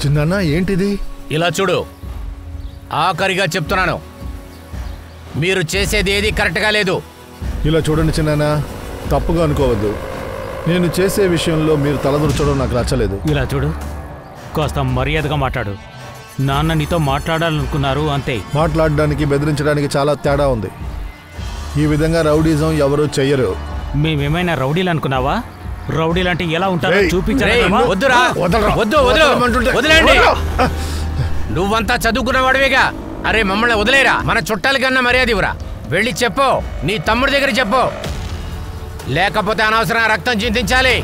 చిన్న ఏంటిది? ఇలా చూడు, ఆఖరిగా చెప్తున్నాను, మీరు చేసేది ఏది కరెక్ట్గా లేదు. ఇలా చూడండి చిన్న, తప్పుగా అనుకోవద్దు. నేను చేసే విషయంలో మీరు తలదూర్చడం నాకు నచ్చలేదు. ఇలా చూడు, కాస్త మర్యాదగా మాట్లాడు. నాన్న నీతో మాట్లాడాలనుకున్నారు అంతే. మాట్లాడడానికి బెదిరించడానికి చాలా తేడా ఉంది. ఈ విధంగా రౌడీజం ఎవరూ చెయ్యరు. మేమేమైనా రౌడీలు అనుకున్నావా? రౌడీలంటే ఎలా ఉంటారో చూపించండి. నువ్వంతా చదువుకున్నవాడివేగా. అరే మమ్మల్ని వదిలేరా, మన చుట్టాల కన్నా మర్యాద ఇవ్వరా. వెళ్ళి చెప్పు, నీ తమ్ముడి దగ్గర చెప్పు, లేకపోతే అనవసరంగా రక్తం చింతించాలి.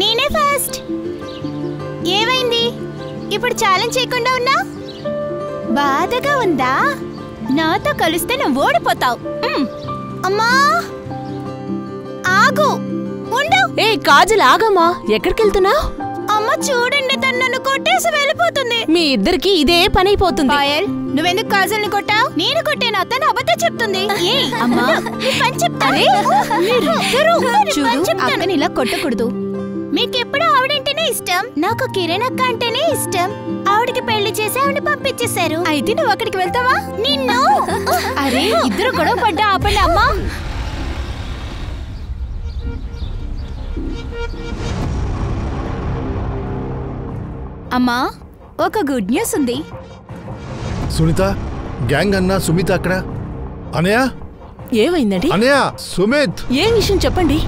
నేనే ఫస్ట్. ఏమైంది? ఇప్పుడు ఛాలెంజ్ చేయకుండా ఉన్నా? బాధగా ఉందా? నాతో కలిస్తే నువ్వు ఓడిపోతావు. అమ్మా ఆగు, ఉండు. ఏ కాజల్, ఆగమ్మా, ఎక్కడికి వెళ్తున్నావు? అమ్మ చూడండి, తను నన్ను కొట్టేసి వెళ్ళిపోతుంది. మీ ఇద్దరికి ఇదే పని అయిపోతుంది. పాయల్, నువ్వెందుకు కాజల్ని కొట్టావు? నేను కొట్టాను, తను అబద్ధం చెప్తుంది. అమ్మా పని చెప్తాను. అక్కని ఇలా కొట్టకూడదు. మీకెప్పుడు ఆవిడంటేనే ఇష్టం, నాకు కిరణ్ అక్క అంటేనే ఇష్టం. ఆవిడకి పెళ్లి చేసి ఆవిడ పంపించేశారు. అయితే నువ్వు అక్కడికి వెళ్తావా? నిన్ను అరే ఇద్దరు గొడవ పడ్డా ఆపండి అమ్మా. అమ్మా ఒక గుడ్ న్యూస్ ఉంది. సునీత, గ్యాంగ్ అన్నా సుమిత్ అక్కడ. అనయ్య ఏమైందండి? అనయ్య, సుమిత్. ఏం విషయం చెప్పండి.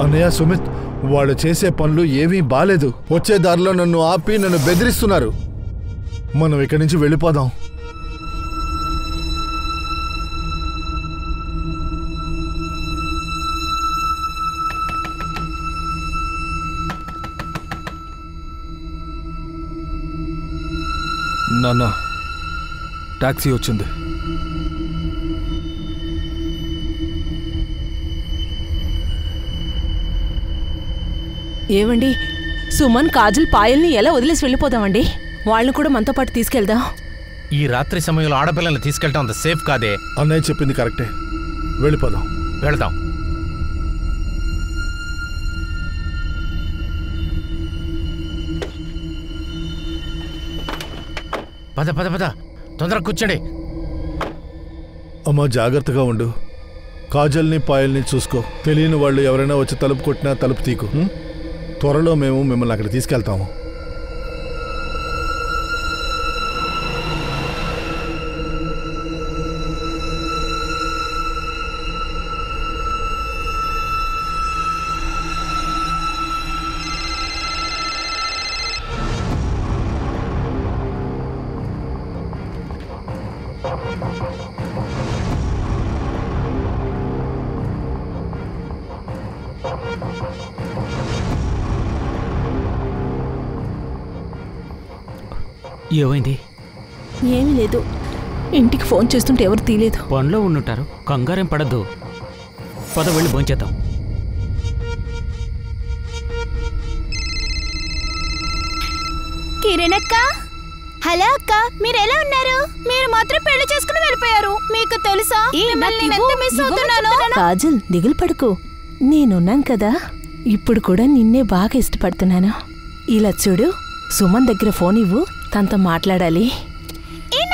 అనయ్య, సుమిత్ వాళ్ళు చేసే పనులు ఏమీ బాలేదు. వచ్చే దారిలో నన్ను ఆపి నన్ను బెదిరిస్తున్నారు. మనం ఇక్కడి నుంచి వెళ్ళిపోదాం. నాన్న, టాక్సీ వచ్చింది. ఏవండి, సుమన్, కాజల్, పాయల్ని ఎలా వదిలేసి వెళ్ళిపోదామండి? వాళ్ళని కూడా మనతో పాటు తీసుకెళ్దాం. ఈ రాత్రి సమయంలో ఆడపిల్లల్ని తీసుకెళ్ళటం అంత సేఫ్ కాదే. అన్నయ్య చెప్పింది కరెక్టే, వెళ్ళిపోదాం. వెళదాం. పద పద పద, తొందరగా కూర్చోండి. అమ్మ జాగ్రత్తగా ఉండు. కాజల్ని పాయల్ని చూసుకో. తెలియని వాళ్ళు ఎవరైనా వచ్చి తలుపు కొట్టినా తలుపు తీకు. త్వరలో మేము మిమ్మల్ని అక్కడ తీసుకెళ్తాము. ఏమైంది? ఏమీ లేదు. ఇంటికి ఫోన్ చేస్తుంటే ఎవరు తీయలేదు. పనిలో ఉండుంటారు, కంగారేం పడద్దు. పద వెళ్ళి భోంచేద్దాం. కిరణ్ అక్క, హలో అక్క, మీరు ఎలా ఉన్నారు? మీరు మాత్రం పెళ్లి చేసుకుని వెళ్ళిపోయారు. మీకు తెలుసా మిస్ అవుతున్నాను. కాజల్, దిగులు పడుకో, నేనున్నాను కదా. ఇప్పుడు కూడా నిన్నే బాగా ఇష్టపడుతున్నాను. ఇలా చూడు, సుమన్ దగ్గర ఫోన్ ఇవ్వు, తనతో మాట్లాడాలి.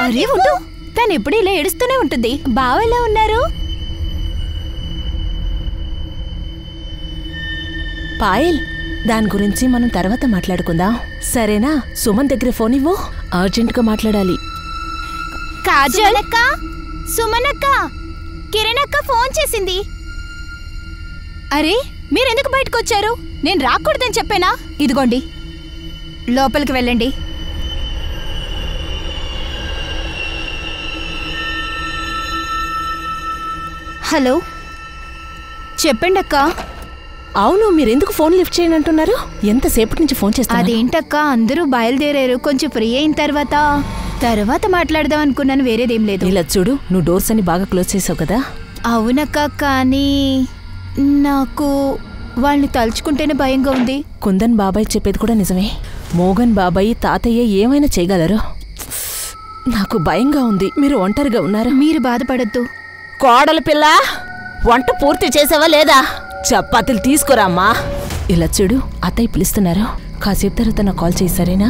అరే ఉండు, తను ఎప్పుడు ఇలా ఏడుస్తూనే ఉంటుంది. బావ ఎలా ఉన్నారు? పాయల్, దాని గురించి మనం తర్వాత మాట్లాడుకుందాం, సరేనా? సుమన్ దగ్గర ఫోన్ ఇవ్వు, అర్జెంటుగా మాట్లాడాలి. కాజల్ అక్క, సుమన్ అక్క, కిరణ్ అక్క ఫోన్ చేసింది. అరే మీరెందుకు బయటకు వచ్చారు? నేను రాకూడదని చెప్పానా? ఇదిగోండి, లోపలికి వెళ్ళండి. హలో, చెప్పండి అక్క. అవును, మీరెందుకు ఫోన్ లిఫ్ట్ చేయని అంటున్నారు? ఎంతసేపటి నుంచి ఫోన్ చేస్తా? అదేంటక్క, అందరూ బయలుదేరారు. కొంచెం ఫ్రీ అయిన తర్వాత మాట్లాడదాం అనుకున్నాను, వేరేదేం లేదు. ఇలా చూడు, నువ్వు డోర్స్ అన్ని బాగా క్లోజ్ చేసావు కదా. అవునక్క, కానీ నాకు వాళ్ళని తలుచుకుంటేనే భయంగా ఉంది. కుందన్ బాబాయ్ చెప్పేది కూడా నిజమే. మోగన్ బాబాయ్ తాతయ్య ఏమైనా చేయగలరు. నాకు భయంగా ఉంది. మీరు ఒంటరిగా ఉన్నారు. మీరు బాధపడద్దు. కోడల పిల్ల, వంట పూర్తి చేసావా లేదా? చపాతీలు తీసుకురామ్మా. ఇలా చూడు, అత్తయ్య పిలుస్తున్నారు. కాసేపు తర్వాత నాకు కాల్ చేయి, సరేనా?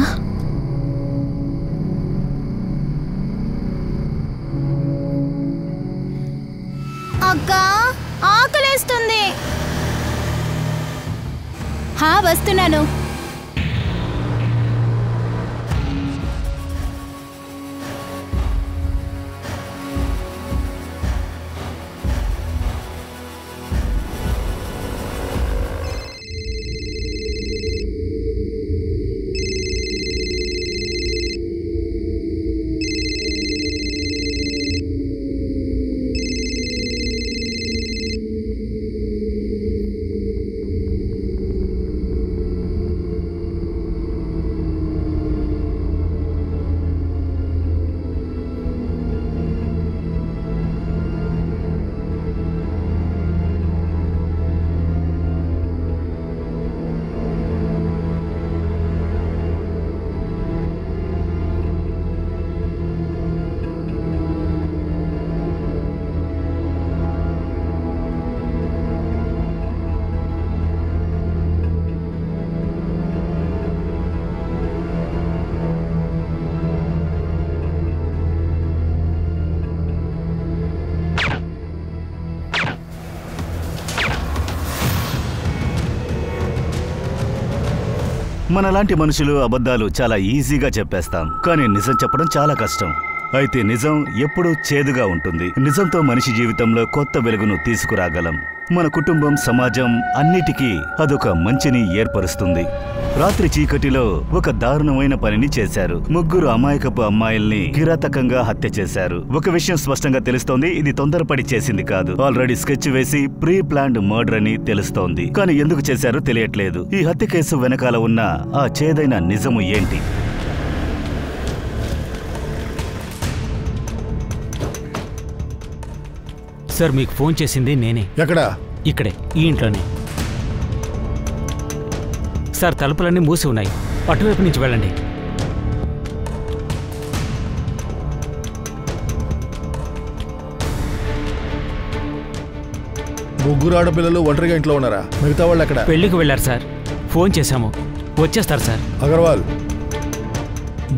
అక్క, ఆకలేస్తుంది. వస్తున్నాను. మనలాంటి మనుషులు అబద్ధాలు చాలా ఈజీగా చెప్పేస్తాం, కానీ నిజం చెప్పడం చాలా కష్టం. అయితే నిజం ఎప్పుడూ చేదుగా ఉంటుంది. నిజంతో మనిషి జీవితంలో కొత్త వెలుగును తీసుకురాగలం. మన కుటుంబం, సమాజం అన్నిటికీ అదొక మంచిని ఏర్పరుస్తుంది. రాత్రి చీకటిలో ఒక దారుణమైన పనిని చేశారు. 3 అమాయకపు అమ్మాయిల్ని కిరాతకంగా హత్య చేశారు. ఒక విషయం స్పష్టంగా తెలుస్తోంది, ఇది తొందరపడి చేసింది కాదు. ఆల్రెడీ స్కెచ్ వేసి ప్రీ ప్లాన్డ్ మర్డర్ అని తెలుస్తోంది. కానీ ఎందుకు చేశారో తెలియట్లేదు. ఈ హత్య కేసు వెనకాల ఉన్న ఆ చేదైన నిజము ఏంటి? సార్, మీకు ఫోన్ చేసింది నేనే. ఎక్కడ? ఇక్కడే, ఈ ఇంట్లోనే. సార్, తలుపులన్నీ మూసి ఉన్నాయి. అటువైపు నుంచి వెళ్ళండి. ముగ్గురు ఆడపిల్లలు ఒంటరిగా ఇంట్లో ఉన్నారా? మిగతా వాళ్ళు ఎక్కడ? పెళ్లికి వెళ్ళారు సార్. ఫోన్ చేశాము, వచ్చేస్తారు సార్. అగర్వాల్,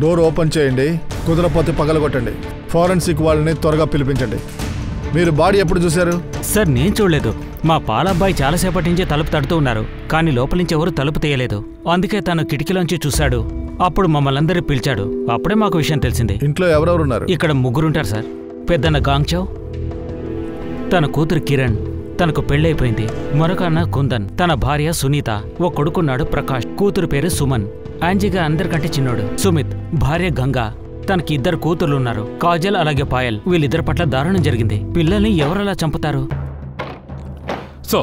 డోర్ ఓపెన్ చేయండి. కుదరపోతే పగలగొట్టండి. ఫారెన్సిక్ వాళ్ళని త్వరగా పిలిపించండి. మీరు బాడీ ఎప్పుడు చూశారు? సార్, నేను చూడలేదు. మా పాలబ్బాయి చాలాసేపటి నుంచి తలుపు తడుతూ ఉన్నారు, కానీ లోపల నుంచి ఎవరు తలుపు తీయలేదు. అందుకే తను కిటికీలోంచి చూశాడు. అప్పుడు మమ్మల్ని అందరూ పిలిచాడు. అప్పుడే మాకు విషయం తెలిసింది. ఇంట్లో ఎవరెవరు ఉన్నారు? ఇక్కడ 3 ఉంటారు సార్. పెద్దన్న గాంగ్చౌ, తన కూతురు కిరణ్, తనకు పెళ్ళైపోయింది. మరొక అన్న కుందన్, తన భార్య సునీత, ఓ కొడుకున్నాడు ప్రకాష్, కూతురు పేరు సుమన్. ఆంజిగా అందరికంటే చిన్నోడు. సుమిత్, భార్య గంగా, తనకి 2 కూతుర్లున్నారు, కాజల్ అలాగే పాయల్. వీళ్ళిద్దరి పట్ల దారుణం జరిగింది. పిల్లల్ని ఎవరలా చంపుతారు? సో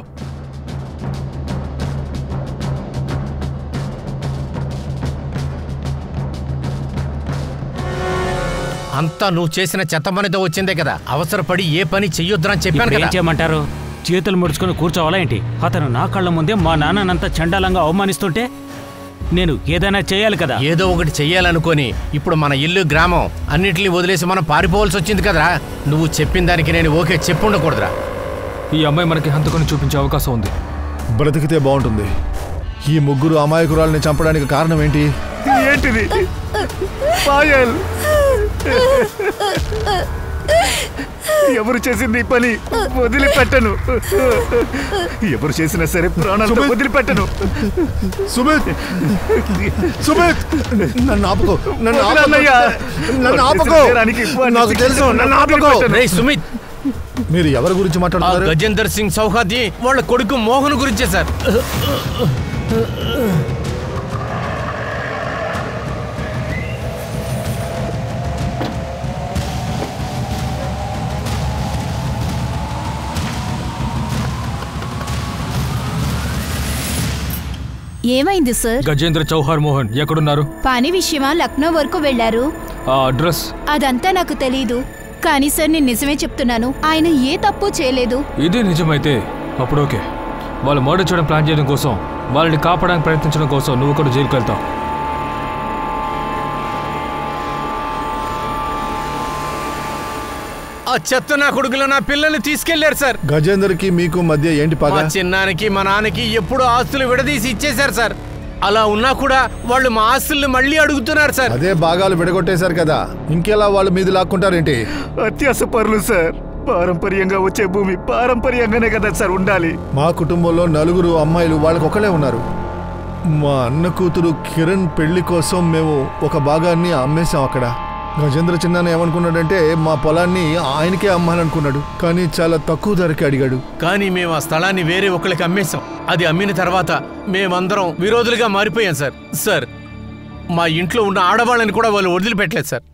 అంతా నువ్వు చేసిన చెత్త పనితో వచ్చిందే కదా. అవసరపడి ఏ పని చెయ్యొద్దని చెప్పాను కదా. ఏం చేయమంటారు? చేతులు ముడుచుకుని కూర్చోవాలా ఏంటి? అతను నా కళ్ళ ముందే మా నాన్ననంతా చండాలంగా అవమానిస్తుంటే నేను ఏదైనా చేయాలి కదా. ఏదో ఒకటి చెయ్యాలనుకొని ఇప్పుడు మన ఇల్లు, గ్రామం అన్నిటినీ వదిలేసి మనం పారిపోవాల్సి వచ్చింది కదరా. నువ్వు చెప్పిన దానికి నేను ఓకే చెప్పుండకూడదురా. ఈ అమ్మాయి మనకి హంతకుని చూపించే అవకాశం ఉంది. బ్రతికితే బాగుంటుంది. ఈ 3 అమాయకురాల్ని చంపడానికి కారణం ఏంటి? ఏంటిది? పాయల్, ఎవరు చేసింది ఈ పని? వదిలిపెట్టను. ఎవరు చేసినా సరే ప్రాణాలతో వదిలిపెట్టను. సుమిత్, సుమిత్, నన్ను ఆపుకో. నన్ను ఆపుకో. నాకు తెలుసు, నన్ను ఆపుకో. రేయ్ సుమిత్, మీరు ఎవరి గురించి మాట్లాడుతున్నారు? గజేందర్ సింగ్ సౌహాది వాళ్ళ కొడుకు మోహన్ గురించే సార్. ఏమైంది సార్? గజేంద్ర చౌహార్ మోహన్ ఎక్కడున్నారు? పని విషయమా లక్నో వరకు వెళ్లారు. ఆ అడ్రస్? అదంతా నాకు తెలీదు, కానీ సార్ నేను నిజమే చెప్తున్నాను, ఆయన ఏ తప్పు చేయలేదు. ఇది నిజమైతే అప్పుడు ఓకే. వాళ్ళు మర్డర్ చేయడం ప్లాన్ చేయడం కోసం, వాళ్ళని కాపాడడానికి ప్రయత్నించడం కోసం నువ్వు కూడా జైలుకి వెళ్తావు. ఆ చెత్త నా కొడుకులు నా పిల్లల్ని తీసుకెళ్లారు సార్. గజేందర్కి మీకు మధ్య ఏంటి పగ? మా చిన్నానికి మా నాన్నకి ఎప్పుడు ఆస్తులు విడదీసి ఇచ్చేశారు సార్. అలా ఉన్నా కూడా వాళ్ళు మా ఆస్తుల్ని మళ్ళీ అడుగుతున్నారు సార్. అదే భాగాలు విడగొట్టేశారు కదా, ఇంకెలా వాళ్ళ మీద లాక్కుంటారేంటి? అత్యాస పరులు సార్. పారంపర్యంగా వచ్చే భూమి పారంపర్యంగానే కదా సార్ ఉండాలి. మా కుటుంబంలో 4 అమ్మాయిలు, వాళ్ళకి ఒకళ్ళే ఉన్నారు. మా అన్న కూతురు కిరణ్ పెళ్లి కోసం మేము ఒక భాగాన్ని అమ్మేశాం అక్కడ. గజేంద్ర చిన్నాన్న ఏమనుకున్నాడంటే మా పొలాన్ని ఆయనకే అమ్మాలనుకున్నాడు, కానీ చాలా తక్కువ ధరకి అడిగాడు. కానీ మేము ఆ స్థలాన్ని వేరే ఒకరికి అమ్మేశాం. అది అమ్మిన తర్వాత మేమందరం విరోధులుగా మారిపోయాం సార్. సార్, మా ఇంట్లో ఉన్న ఆడవాళ్ళని కూడా వాళ్ళు వదిలిపెట్టలేదు సార్.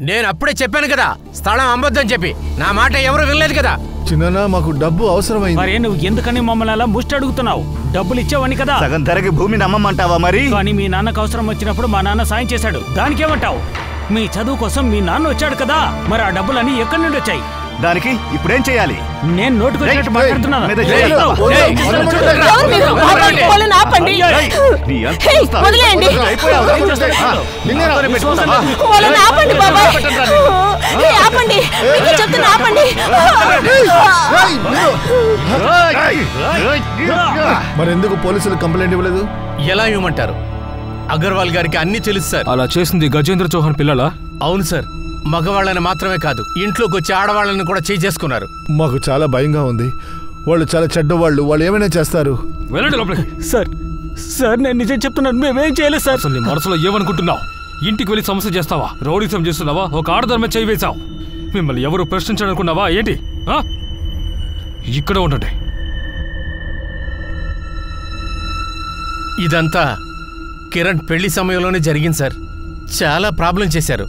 నేను అప్పుడే చెప్పాను కదా స్థలం అమ్మొద్దని చెప్పి. నా మాట ఎవరు వినలేదు కదా. చిన్న మాకు డబ్బు అవసరమైంది. మరే నువ్వు ఎందుకని మమ్మల్ని అలా ముష్టి అడుగుతున్నావు? డబ్బులు ఇచ్చావని కదా. సగం ధరకి భూమిని అమ్మమంటావా మరి? కానీ మీ నాన్నకు అవసరం వచ్చినప్పుడు మా నాన్న సాయం చేశాడు, దానికేమంటావు? మీ చదువు కోసం మీ నాన్న వచ్చాడు కదా, మరి ఆ డబ్బులన్నీ ఎక్కడి నుండి వచ్చాయి? దానికి ఇప్పుడేం చేయాలి? నేను నోటుకొచ్చినట్టు మాట్లాడుతున్నాను. మీద చేయి. వాళ్ళని ఆపండి. హే, వదిలేయండి. వాళ్ళని ఆపండి బాబాయ్. హే, ఆపండి. మీకు చెప్తున్నా, ఆపండి. మరెందుకు పోలీసులు కంప్లైంట్ ఇవ్వలేదు? ఎలా ఇవ్వమంటారు? అగర్వాల్ గారికి అన్ని తెలుసు సార్. అలా చేసింది గజేంద్ర చౌహాన్ పిల్లలా? అవును సార్. మగవాళ్ళని మాత్రమే కాదు, ఇంట్లోకి వచ్చి ఆడవాళ్ళని కూడా చేసుకున్నారు. మాకు చాలా భయంగా ఉంది. వాళ్ళు చాలా చెడ్డవాళ్ళు, వాళ్ళు ఏమైనా చేస్తారు. వెళ్ళండి లోపలికి. సార్ సార్, నేను నిజం చెప్తున్నాను, మేమేం చేయలేదు సార్. అసలు నీ మనసులో ఏమనుకుంటున్నావు? ఇంటికి వెళ్ళి సమస్య చేస్తావా? రౌడీసం చేస్తున్నావా? ఒక ఆడదాని మీద చేయి వేశావు. మిమ్మల్ని ఎవరు ప్రశ్నించాలనుకున్నావా ఏంటి? ఇక్కడ ఉండండి. ఇదంతా కిరణ్ పెళ్లి సమయంలోనే జరిగింది సార్. చాలా ప్రాబ్లం చేశారు.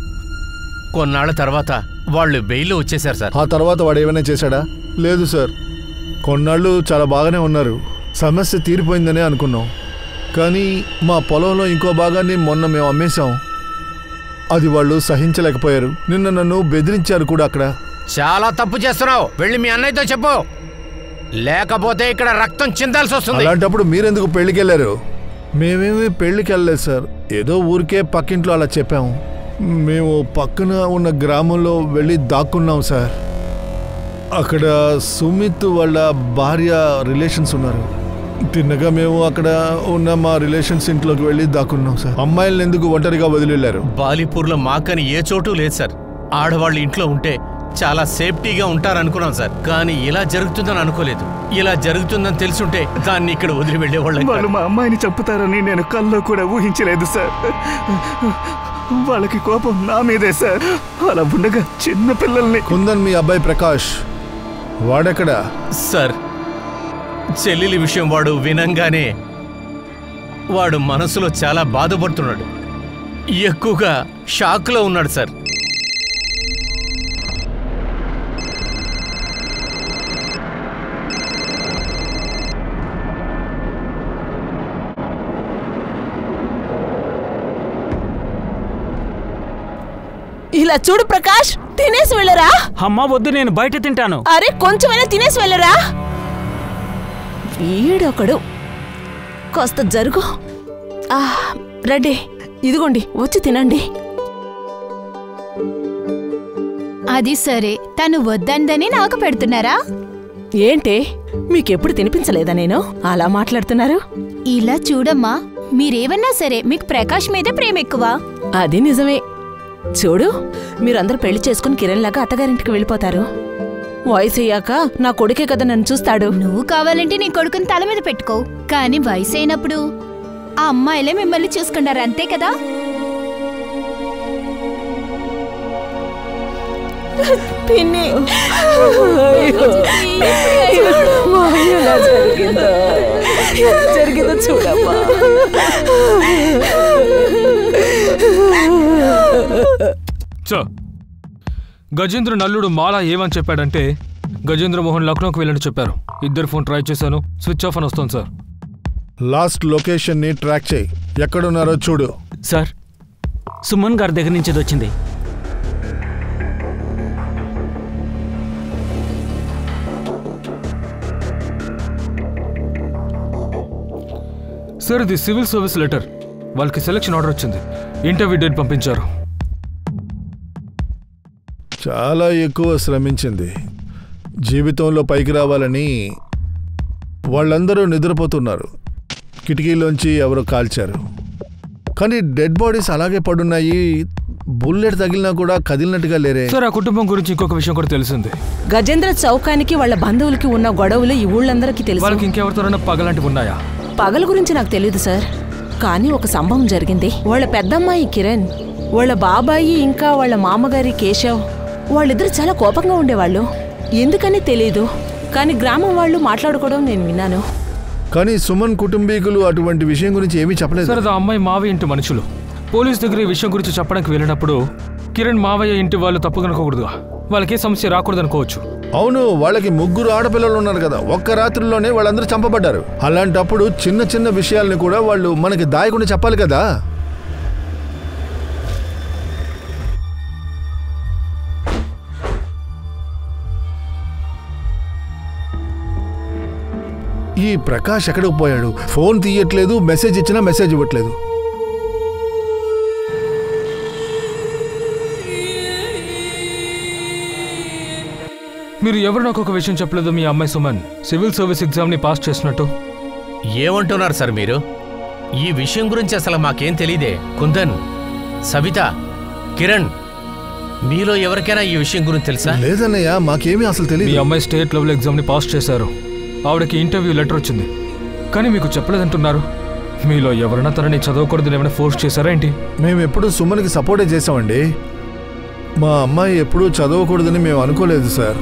కొన్నాళ్ల తర్వాత వాళ్ళు బెయిల్లో వచ్చేశారు సార్. ఆ తర్వాత వాడు ఏమైనా చేశాడా? లేదు సార్. కొన్నాళ్ళు చాలా బాగానే ఉన్నారు, సమస్య తీరిపోయిందనే అనుకున్నాం. కానీ మా పొలంలో ఇంకో భాగాన్ని మొన్న మేము అమ్మేశాం. అది వాళ్ళు సహించలేకపోయారు. నిన్న నన్ను బెదిరించారు కూడా అక్కడ. చాలా తప్పు చేస్తున్నావు, వెళ్ళి మీ అన్నయ్యతో చెప్పు, లేకపోతే ఇక్కడ రక్తం చిందాల్సి వస్తుంది. అలాంటప్పుడు మీరెందుకు పెళ్లికి వెళ్ళారు? మేమేమి పెళ్లికి వెళ్ళలేదు సార్, ఏదో ఊరికే పక్కింట్లో అలా చెప్పాము. మేము పక్కన ఉన్న గ్రామంలో వెళ్ళి దాక్కున్నాం సార్. అక్కడ సుమిత్ వాళ్ళ భార్య రిలేషన్స్ ఉన్నారు. తిన్నగా మేము అక్కడ ఉన్న మా రిలేషన్స్ ఇంట్లోకి వెళ్ళి దాక్కున్నాం సార్. అమ్మాయిలను ఎందుకు ఒంటరిగా వదిలేళ్లారు? బాలీపూర్లో మాకని ఏ చోటు లేదు సార్. ఆడవాళ్ళు ఇంట్లో ఉంటే చాలా సేఫ్టీగా ఉంటారనుకున్నాం సార్. కానీ ఇలా జరుగుతుందని అనుకోలేదు. ఇలా జరుగుతుందని తెలుసుంటే దాన్ని ఇక్కడ వదిలి వెళ్ళేవాళ్ళం. వాళ్ళు మా అమ్మాయిని చంపుతారని నేను కల్లో కూడా ఊహించలేదు సార్. వాళ్ళకి కోపం నా మీదే సార్. అలా ఉండగా చిన్న పిల్లల్ని. కుందన్ మీ అబ్బాయి ప్రకాష్, వాడెక్కడా? సార్, చెల్లెలి విషయం వాడు వినంగానే వాడు మనసులో చాలా బాధపడుతున్నాడు. ఎక్కువగా షాక్లో ఉన్నాడు సార్. ఇలా చూడు ప్రకాష్, తినేసి వెళ్ళరా. అమ్మా వద్దు, నేను బయట తింటాను. అరే కొంచెమైనా తినేసి వెళ్ళరా. ఈడొకడు, కాస్త జరుగు. రెడ్డి, ఇదిగోండి, వచ్చి తినండి. అది సరే, తను వద్దందని నాకు పెడుతున్నారా? ఏంటి, మీకెప్పుడు తినిపించలేదా నేను? అలా మాట్లాడుతున్నారు. ఇలా చూడమ్మా, మీరేమన్నా సరే మీకు ప్రకాష్ మీద ప్రేమ ఎక్కువ. అది నిజమే. చూడు, మీరందరూ పెళ్లి చేసుకుని కిరణ్ లాగా అత్తగారింటికి వెళ్ళిపోతారు. వయసు అయ్యాక నా కొడుకే కదా నన్ను చూస్తాడు. నువ్వు కావాలంటే నీ కొడుకుని తల మీద పెట్టుకో, కానీ వయసు అయినప్పుడు ఆ అమ్మాయిలే మిమ్మల్ని చూసుకున్నారు, అంతే కదా? పిన్ని, జరిగిందో చూడమ్మా. గజేంద్ర నల్లుడు మాలా ఏమని చెప్పాడంటే గజేంద్ర మోహన్ లక్నోకి వెళ్ళని చెప్పారు. ఇద్దరు ఫోన్ ట్రై చేశాను, స్విచ్ ఆఫ్ అని వస్తుంది సార్. లాస్ట్ లొకేషన్ ని ట్రాక్ చేయి, ఎక్కడున్నారో చూడు. సార్, సుమన్ గారి దగ్గర నుంచి వచ్చింది. సార్ ఇది సివిల్ సర్వీస్ లెటర్. వాళ్ళకి సెలక్షన్ ఆర్డర్ వచ్చింది, ఇంటర్వ్యూ డేట్ పంపించారు. చాలా ఎక్కువ శ్రమించింది. జీవితంలో పైకి రావాలని వాళ్ళందరూ నిద్రపోతున్నారు. కిటికీలోంచి ఎవరో కాల్చారు, కానీ డెడ్ బాడీస్ అలాగే పడున్నాయి. బుల్లెట్ తగిలినా కూడా కదిలినట్టుగా లేరే. సార్ ఆ కుటుంబం గురించి ఇంకొక విషయం కూడా తెలిసింది. గజేంద్ర చౌకానికి వాళ్ళ బంధువులకి ఉన్న గొడవలు ఈ ఊళ్ళందరికీ తెలుసు. వాళ్ళకి ఇంకెవరితోనైనా పగలాంటివి ఉన్నాయా? పగల గురించి నాకు తెలియదు సార్, కానీ ఒక సంభవం జరిగింది. వాళ్ళ పెద్దమ్మాయి కిరణ్, వాళ్ళ బాబాయి ఇంకా వాళ్ళ మామగారి కేశవ్ వాళ్ళిద్దరు చాలా కోపంగా ఉండేవాళ్ళు. ఎందుకని తెలీదు, కానీ గ్రామం వాళ్ళు మాట్లాడుకోవడం నేను విన్నాను. కానీ సుమన్ కుటుంబీకులు అటువంటి విషయం గురించి ఏమీ చెప్పలేదు. సార్ ఆ అమ్మాయి మావయ్య ఇంటి మనుషులు. పోలీస్ దగ్గర ఈ విషయం గురించి చెప్పడానికి వెళ్ళినప్పుడు కిరణ్ మావయ్య ఇంటి వాళ్ళు తప్పుకనుకోకూడదు, వాళ్ళకి సమస్య రాకూడదు అనుకోవచ్చు. అవును, వాళ్ళకి 3 ఆడపిల్లలు ఉన్నారు కదా, ఒక్క రాత్రిలోనే వాళ్ళందరూ చంపబడ్డారు. అలాంటప్పుడు చిన్న చిన్న విషయాలను కూడా వాళ్ళు మనకి దాయకుండా చెప్పాలి కదా. ఈ ప్రకాష్ ఎక్కడికి పోయాడు? ఫోన్ తీయట్లేదు, మెసేజ్ ఇచ్చినా మెసేజ్ ఇవ్వట్లేదు. మీరు ఎవరు నాకు ఒక విషయం చెప్పలేదు. మీ అమ్మాయి సుమన్ సివిల్ సర్వీస్ ఎగ్జామ్ని పాస్ చేసినట్టు. ఏమంటున్నారు సార్ మీరు? ఈ విషయం గురించి అసలు మాకేం తెలీదే. కుందన్, సవిత, కిరణ్, మీలో ఎవరికైనా ఈ విషయం గురించి తెలుసా? లేదన్నయ్య, మాకేమీ అసలు తెలియదు. మీ అమ్మాయి స్టేట్ లెవెల్ ఎగ్జామ్ని పాస్ చేశారు, ఆవిడకి ఇంటర్వ్యూ లెటర్ వచ్చింది, కానీ మీకు చెప్పలేదంటున్నారు. మీలో ఎవరైనా తనని చదవకూడదని ఏమైనా ఫోర్స్ చేశారా ఏంటి? మేము ఎప్పుడూ సుమన్కి సపోర్టే చేసామండి. మా అమ్మాయి ఎప్పుడూ చదవకూడదని మేము అనుకోలేదు సార్.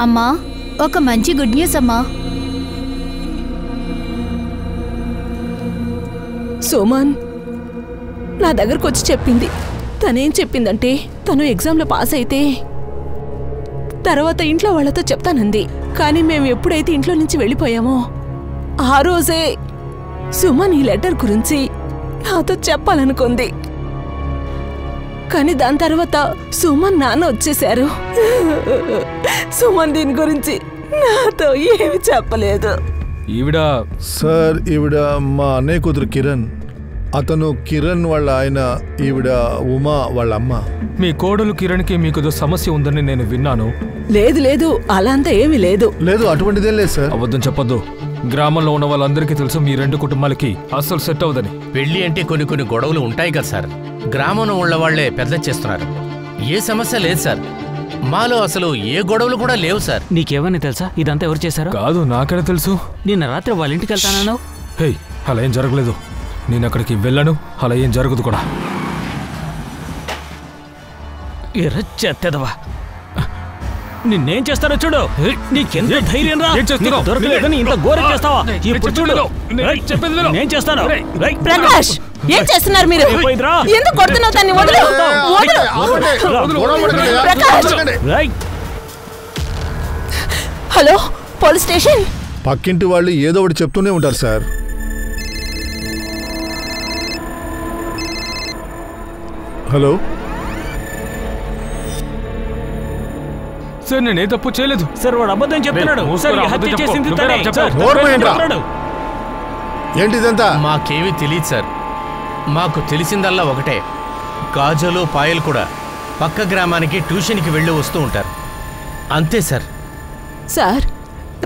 అమ్మా, ఒక మంచి గుడ్ న్యూస్ అమ్మా. సుమన్ నా దగ్గరకు వచ్చి చెప్పింది. తనేం చెప్పిందంటే తను ఎగ్జామ్లో పాస్ అయితే తర్వాత ఇంట్లో వాళ్ళతో చెప్తానంది. కానీ మేము ఎప్పుడైతే ఇంట్లో నుంచి వెళ్ళిపోయామో ఆ రోజే సుమన్ ఈ లెటర్ గురించి నాతో చెప్పాలనుకుంది. కానీ దాని తర్వాత సుమన్ నాన్న వచ్చేశారు. సుమన్ దీని గురించి నాతో ఏమి చెప్పలేదు. ఈవిడ సార్, ఈవిడ మా అన్నయ్య కూతురు కిరణ్. అతను కిరణ్ వాళ్ళ ఆయన, ఈవిడ ఉమా వాళ్ళ అమ్మ. మీ కోడలు కిరణ్కి మీకేదో సమస్య ఉందని నేను విన్నాను. లేదు లేదు, అలా అంతా ఏమీ లేదు. లేదు, అటువంటిదేం లేదు సార్. అబద్ధం చెప్పొద్దు. గ్రామంలో ఉన్న వాళ్ళందరికీ తెలుసు మీ 2 కుటుంబాలకి అస్సలు సెట్ అవ్వదని. పెళ్లి అంటే కొన్ని గొడవలు ఉంటాయి కదా సార్. గ్రామంలో ఉన్న వాళ్లే పెద్ద చేస్తున్నారు. ఏ సమస్య లేదు సార్. మాలో అసలు ఏ గొడవలు కూడా లేవు సార్. నీకేమని తెలుసా ఇదంతా ఎవరు చేశారో? కాదు, నాకెలా తెలుసు? నిన్న రాత్రి వాళ్ళ ఇంటికి వెళ్తానన్నావు. హే, అలా ఏం జరగలేదు. నేను అక్కడికి వెళ్ళను, అలా ఏం జరగదు కూడా. ఎర్రచెత్తెదవా, నిన్నేం చేస్తారో చూడు. నీకెంత ధైర్యం రా? ఏం చేస్తున్నావు? దొరకలేదని ఇంత ఘోరం చేస్తావా? ఇప్పుడు చూడు నేను చేస్తాను. ప్రకాష్, ఏం చేస్తున్నారు మీరు? ఎందుకు కొడుతున్నావు దాన్ని? వదలు, వదలు. ప్రకాష్. Hello, police station. పక్కింటి వాళ్ళు ఏదో ఒకటి చెప్తూనే ఉంటారు సార్. హలో సార్, నేనే తప్పు చేయలేదు సార్. వాడు అబద్ధం చెప్తున్నాడు సార్. హత్య చేసింది తనే. ఏంటిదంతా? మాకేమీ తెలియదు సార్. మాకు తెలిసిందల్లా ఒకటే, కాజలు పాయలు కూడా పక్క గ్రామానికి ట్యూషన్కి వెళ్ళి వస్తూ ఉంటారు, అంతే సార్. సార్,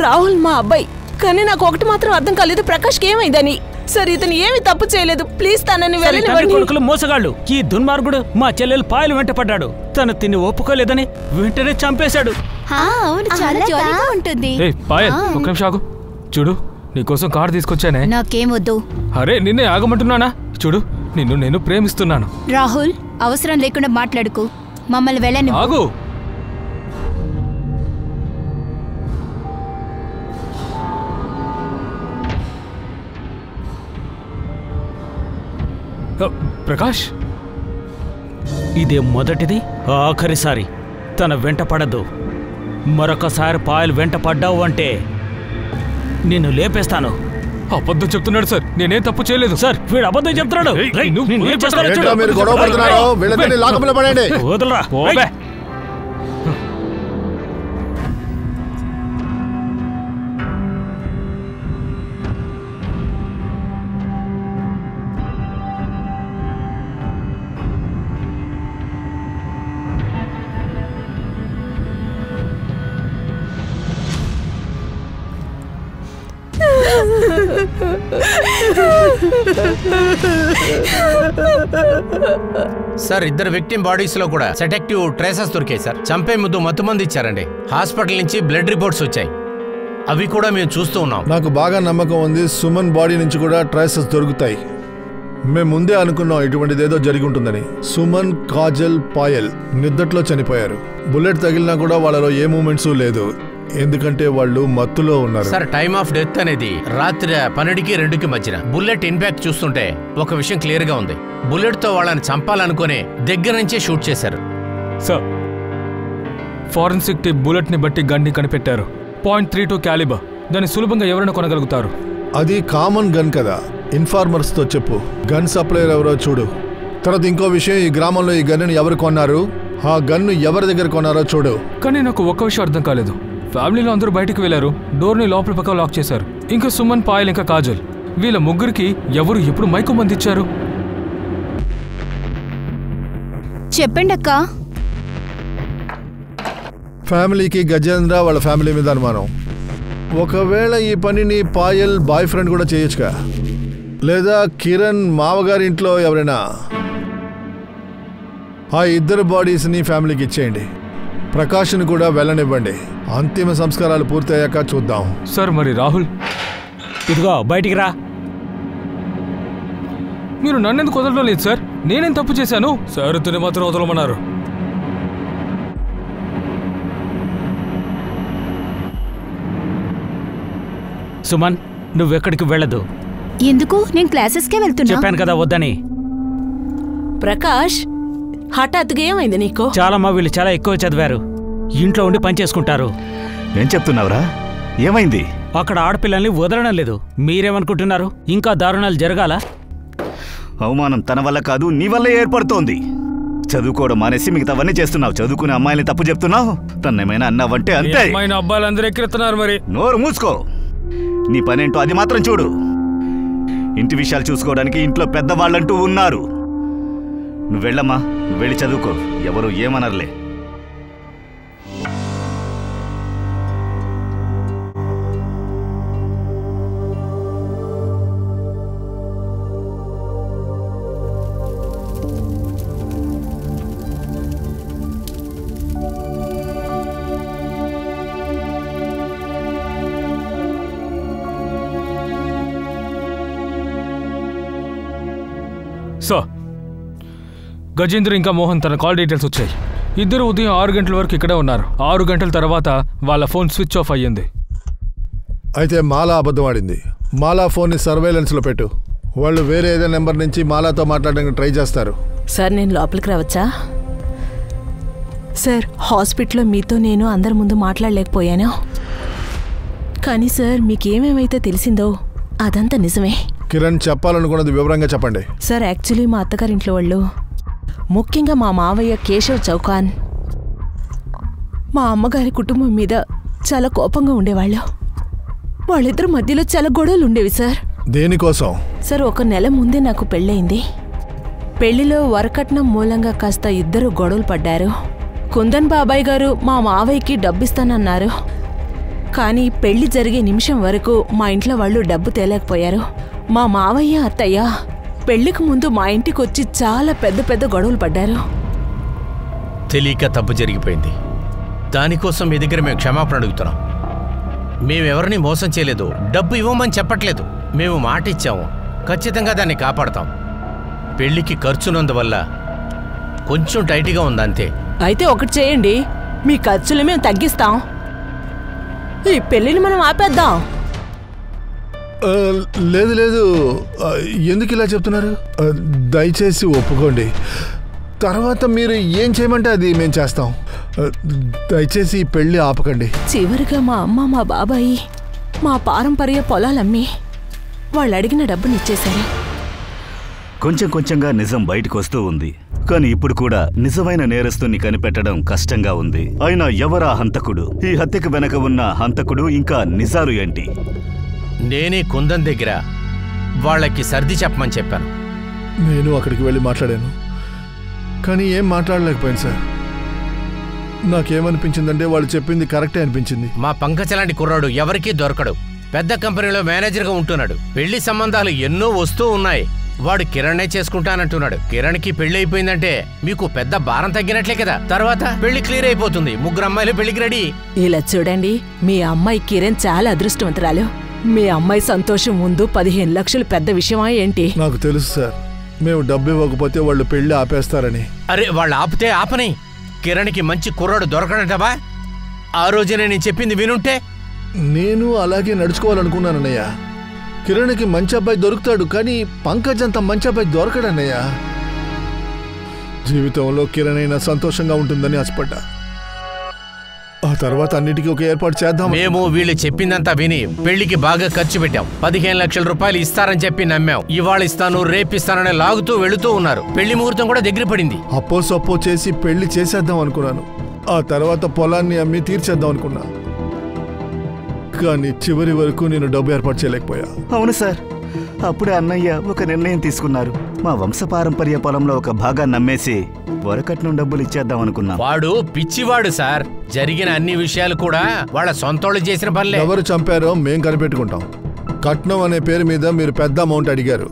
రాహుల్ మా అబ్బాయి. కానీ నాకు ఒకటి మాత్రం అర్థం కాలేదు, ప్రకాష్కి ఏమైందని. సార్, ఇతను ఏమి తప్పు చేయలేదు, ప్లీజ్ తనని వెళ్ళనివ్వండి. కొడుకులు మోసగాళ్ళు. ఈ దుర్మార్గుడు మా చెల్లెలు పాయలు వెంట పడ్డాడు. తను తిని ఒప్పుకోలేదని వెంటనే చంపేశాడు. అవును, చాలా జ్వరంగా ఉంటుంది. పాయల్, ఒక నిమిషం ఆగు. చూడు, నీకోసం కారు తీసుకొచ్చానే. నాకేమొద్దు. అరే, నిన్నే ఆగమంటున్నానా? చూడు, నిన్ను నేను ప్రేమిస్తున్నాను. రాహుల్, అవసరం లేకుండా మాట్లాడుకో. మమ్మల్ని వెళ్ళని. ఆగు. ప్రకాష్, ఇదే మొదటిది, ఆఖరిసారి. తన వెంట పడద్దు. మరొకసారి పాయలు వెంట పడ్డావు అంటే నిన్ను లేపేస్తాను. అబద్ధం చెప్తున్నాడు సార్. నేనేం తప్పు చేయలేదు సార్. వీడు అబద్ధం చెప్తున్నాడు. మీరు గొడవ పడుతున్నారు, వీళ్ళని లాకప్లో పడండి. వదలరా. సార్ ఇద్దరు విక్టిమ్ బాడీస్ లో కూడా సెటెక్టివ్ ట్రేసెస్ దొరికాయి సార్. చంపే ముందు మత్తుమంది ఇచ్చారండి. హాస్పిటల్ నుంచి బ్లడ్ రిపోర్ట్స్ వచ్చాయి. అవి కూడా మేము చూస్తూ ఉన్నాం. నాకు బాగా నమ్మకం ఉంది సుమన్ బాడీ నుంచి కూడా ట్రేసెస్ దొరుకుతాయి. మేము ముందే అనుకున్నాం ఇటువంటిదేదో జరిగి ఉంటుందని. సుమన్, కాజల్, పాయల్ నిద్దట్లో చనిపోయారు. బుల్లెట్ తగిలినా కూడా వాళ్ళలో ఏ మూమెంట్స్ లేదు, ఎందుకంటే వాళ్ళు మత్తులో ఉన్నారు. సార్ టైమ్ ఆఫ్ డెత్ అనేది రాత్రి 12కి 2కి మధ్యన. బుల్లెట్ ఇంపాక్ట్ చూస్తుంటే ఒక విషయం క్లియర్ గా ఉంది. బుల్లెట్ తో వాళ్ళని చంపాలనుకునే దగ్గర నుంచే షూట్ చేశారు. సార్ ఫారెన్సిక్ టీమ్ బుల్లెట్ ని బట్టి గన్ని కనిపెట్టారు. .32 క్యాలిబర్. దాన్ని సులభంగా ఎవరైనా కొనగలుగుతారు. అది కామన్ గన్ కదా. ఇన్ఫార్మర్స్ తో చెప్పు, గన్ సప్లయర్ ఎవరో చూడు. తర్వాత ఇంకో విషయం, ఈ గ్రామంలో ఈ గన్నుని ఎవరు కొన్నారు, ఆ గన్ను ఎవరి దగ్గర కొన్నారో చూడు. కానీ నాకు ఒక్క విషయం అర్థం కాలేదు. ఫ్యామిలీలో అందరూ బయటకు వెళ్లారు, డోర్ని లోపల పక్క లాక్ చేశారు. ఇంకా సుమన్, పాయల్, ఇంకా కాజల్, వీళ్ళ ముగ్గురికి ఎవరు ఎప్పుడు మైకు మంది ఇచ్చారు? చెప్పండి అక్క. ఫ్యామిలీకి గజేంద్ర వాళ్ళ ఫ్యామిలీ మీద అనుమానం. ఒకవేళ ఈ పనిని పాయల్ బాయ్ ఫ్రెండ్ కూడా చేయొచ్చుగా, లేదా కిరణ్ మామగారి ఇంట్లో ఎవరైనా. ఆ ఇద్దరు బాడీస్ని ఫ్యామిలీకి ఇచ్చేయండి. ప్రకాష్ని కూడా వెళ్ళనివ్వండి. అంతిమ సంస్కారాలు పూర్తయ్యాక చూద్దాం. సార్ మరి రాహుల్? ఇదిగో బయటికి రా. మీరు నన్నెందుకు వదలడం లేదు సార్? నేనేం తప్పు చేశాను? సార్ తుని మాత్రం వదలమన్నారు. సుమన్, నువ్వెక్కడికి వెళ్ళదు. ఎందుకు? నేను క్లాసెస్కే వెళ్తున్నా. చెప్పాను కదా వద్దని. ప్రకాష్, హఠాత్తుగా ఏమైంది నీకు? చాలమ్మా, వీళ్ళు చాలా ఎక్కువ చదివారు, ఇంట్లో ఉండి పనిచేసుకుంటారు. ఏం చెప్తున్నావురా? ఏమైంది? అక్కడ ఆడపిల్లల్ని వదలడం లేదు. మీరేమనుకుంటున్నారు? ఇంకా దారుణాలు జరగాల? అవమానం తన వల్ల కాదు, నీ వల్లే ఏర్పడుతోంది. చదువుకోవడం మానేసి మిగతావన్నీ చేస్తున్నావు. చదువుకునే అమ్మాయిని తప్పు చెప్తున్నావు. తన్నేమైనా అన్నావంటే అంతే. అబ్బాయిలు ఎక్కిరుతున్నారు. మరి నోరు మూసుకో. నీ పనేంటో అది మాత్రం చూడు. ఇంటి విషయాలు చూసుకోవడానికి ఇంట్లో పెద్దవాళ్ళంటూ ఉన్నారు. నువ్వు వెళ్ళమ్మా, నువ్వు వెళ్ళి చదువుకో. ఎవరు ఏమనర్లే. సార్, గజేంద్ర ఇంకా మోహన్ తన కాల్ డీటెయిల్స్ వచ్చాయి. ఇద్దరు ఉదయం 6 గంటల వరకు ఇక్కడే ఉన్నారు. 6 గంటల తర్వాత వాళ్ళ ఫోన్ స్విచ్ ఆఫ్ అయ్యింది. అయితే మాలా అబద్ధం ఆడింది. మాలా ఫోన్ని సర్వేలెన్స్లో పెట్టు. వాళ్ళు వేరే ఏదైనా నెంబర్ నుంచి మాలాతో మాట్లాడడానికి ట్రై చేస్తారు. సార్, నేను లోపలికి రావచ్చా? సార్, హాస్పిటల్లో మీతో నేను అందరి ముందు మాట్లాడలేకపోయాను. కానీ సార్, మీకేమేమైతే తెలిసిందో అదంతా నిజమే. కిరణ్, చెప్పాలనుకున్నది వివరంగా చెప్పండి. సార్, యాక్చువల్లీ మా అత్తగారింట్లో వాళ్ళు, ముఖ్యంగా మా మావయ్య కేశవ్ చౌకాన్, మా అమ్మగారి కుటుంబం మీద చాలా కోపంగా ఉండేవాళ్ళు. వాళ్ళిద్దరి మధ్యలో చాలా గొడవలు ఉండేవి సార్. దేనికోసం? సార్, 1 నెల ముందే నాకు పెళ్ళయింది. పెళ్లిలో వరకట్నం మూలంగా కాస్త ఇద్దరు గొడవలు పడ్డారు. కుందన్ బాబాయ్ గారు మా మావయ్యకి డబ్బిస్తానన్నారు. కానీ పెళ్లి జరిగే నిమిషం వరకు మా ఇంట్లో వాళ్ళు డబ్బు తేలేకపోయారు. మా మావయ్య, అత్తయ్య పెళ్లికి ముందు మా ఇంటికి వచ్చి చాలా పెద్ద పెద్ద గొడవలు పడ్డారు. తెలియక తప్పు జరిగిపోయింది. దానికోసం మీ దగ్గర మేము క్షమాపణ అడుగుతున్నాం. మేమెవరిని మోసం చేయలేదు, డబ్బు ఇవ్వమని చెప్పట్లేదు. మేము మాట ఇచ్చాము, ఖచ్చితంగా దాన్ని కాపాడతాం. పెళ్లికి ఖర్చున్నందువల్ల కొంచెం టైట్గా ఉందంతే. అయితే ఒకటి చేయండి, మీ ఖర్చులు మేము తగ్గిస్తాం. ఈ పెళ్లిని మనం ఆపేద్దాం. లేదు లేదు, ఎందుకు ఇలా చెప్తున్నారు? దయచేసి ఒప్పుకోండి. తర్వాత మీరు ఏం చేయమంటే అది మేము చేస్తాం. దయచేసి ఈ పెళ్లి ఆపకండి. చివరిగా మా అమ్మ, మా బాబాయి మా పారంపర్య పొలాలమ్మి వాళ్ళు అడిగిన డబ్బుని ఇచ్చేశారు. కొంచెం కొంచెంగా నిజం బయటకు వస్తూ ఉంది. కానీ ఇప్పుడు కూడా నిజమైన నేరస్తుని కనిపెట్టడం కష్టంగా ఉంది. అయినా ఎవరా హంతకుడు? ఈ హత్యకు వెనక ఉన్న హంతకుడు, ఇంకా నిజాలు ఏంటి? నేనే కుందన్ దగ్గర వాళ్ళకి సర్ది చెప్పమని చెప్పాను. నేను అక్కడికి వెళ్ళి మాట్లాడాను, కానీ ఏం మాట్లాడలేకపోయాను సార్. నాకేమనిపించిందంటే వాళ్ళు చెప్పింది కరెక్టే అనిపించింది. మా పంకజలాంటి కుర్రాడు ఎవరికీ దొరకడు. పెద్ద కంపెనీలో మేనేజర్గా ఉంటున్నాడు. పెళ్లి సంబంధాలు ఎన్నో వస్తూ ఉన్నాయి. వాడు కిరణ్నే చేసుకుంటానంటున్నాడు. కిరణ్కి పెళ్లి అయిపోయిందంటే మీకు పెద్ద భారం తగ్గినట్లే కదా. తర్వాత పెళ్లి క్లియర్ అయిపోతుంది. 3 అమ్మాయిలు పెళ్లికి రెడీ. ఇలా చూడండి, మీ అమ్మాయి కిరణ్ చాలా అదృష్టవంతురాలు. మీ అమ్మాయి సంతోషం ముందు 15 లక్షలు పెద్ద విషయమా ఏంటి? నాకు తెలుసు సార్, మేము డబ్బు ఇవ్వకపోతే వాళ్ళు పెళ్లి ఆపేస్తారని. అరే వాళ్ళు ఆపితే ఆపని. కిరణ్కి మంచి కుర్రాడు దొరకడంటవా? ఆ రోజునే నేను చెప్పింది వినుంటే. నేను అలాగే నడుచుకోవాలనుకున్నానన్నయ్య. కిరణ్కి మంచి అబ్బాయి దొరుకుతాడు, కానీ పంకజ్ అంత మంచి అబ్బాయి దొరకడన్నయ్య. జీవితంలో కిరణ్ అయినా సంతోషంగా ఉంటుందని ఆశపడ్డా. ఆ తర్వాత అన్నిటికీ ఒక ఏర్పాటు చేద్దాం. మేము వీళ్ళు చెప్పిందంతా విని పెళ్లికి బాగా ఖర్చు పెట్టాం. 15 లక్షల రూపాయలు ఇస్తారని చెప్పి నమ్మాం. ఇవాళ ఇస్తాను, రేపిస్తానని లాగుతూ వెళుతూ ఉన్నారు. పెళ్లి ముహూర్తం కూడా దగ్గర పడింది. అప్పో సప్పో చేసి పెళ్లి చేసేద్దాం అనుకున్నాను. ఆ తర్వాత పొలాన్ని అమ్మి తీర్చేద్దాం అనుకున్నా. కానీ చివరి వరకు నేను డబ్బు ఏర్పాటు చేయలేకపోయా. అవును సార్, అప్పుడే అన్నయ్య ఒక నిర్ణయం తీసుకున్నారు. మా వంశపారంపర్య పొలంలో ఒక భాగాన్ని నమ్మేసి వరకట్నం డబ్బులు ఇచ్చేద్దాం అనుకున్నాం. వాడు పిచ్చివాడు సార్. జరిగిన అన్ని విషయాలు కూడా వాళ్ళ సొంతోళ్ళు చేసిన పనులే. ఎవరు చంపారో మేం కనిపెట్టుకుంటాం. కట్నం అనే పేరు మీద మీరు పెద్ద అమౌంట్ అడిగారు.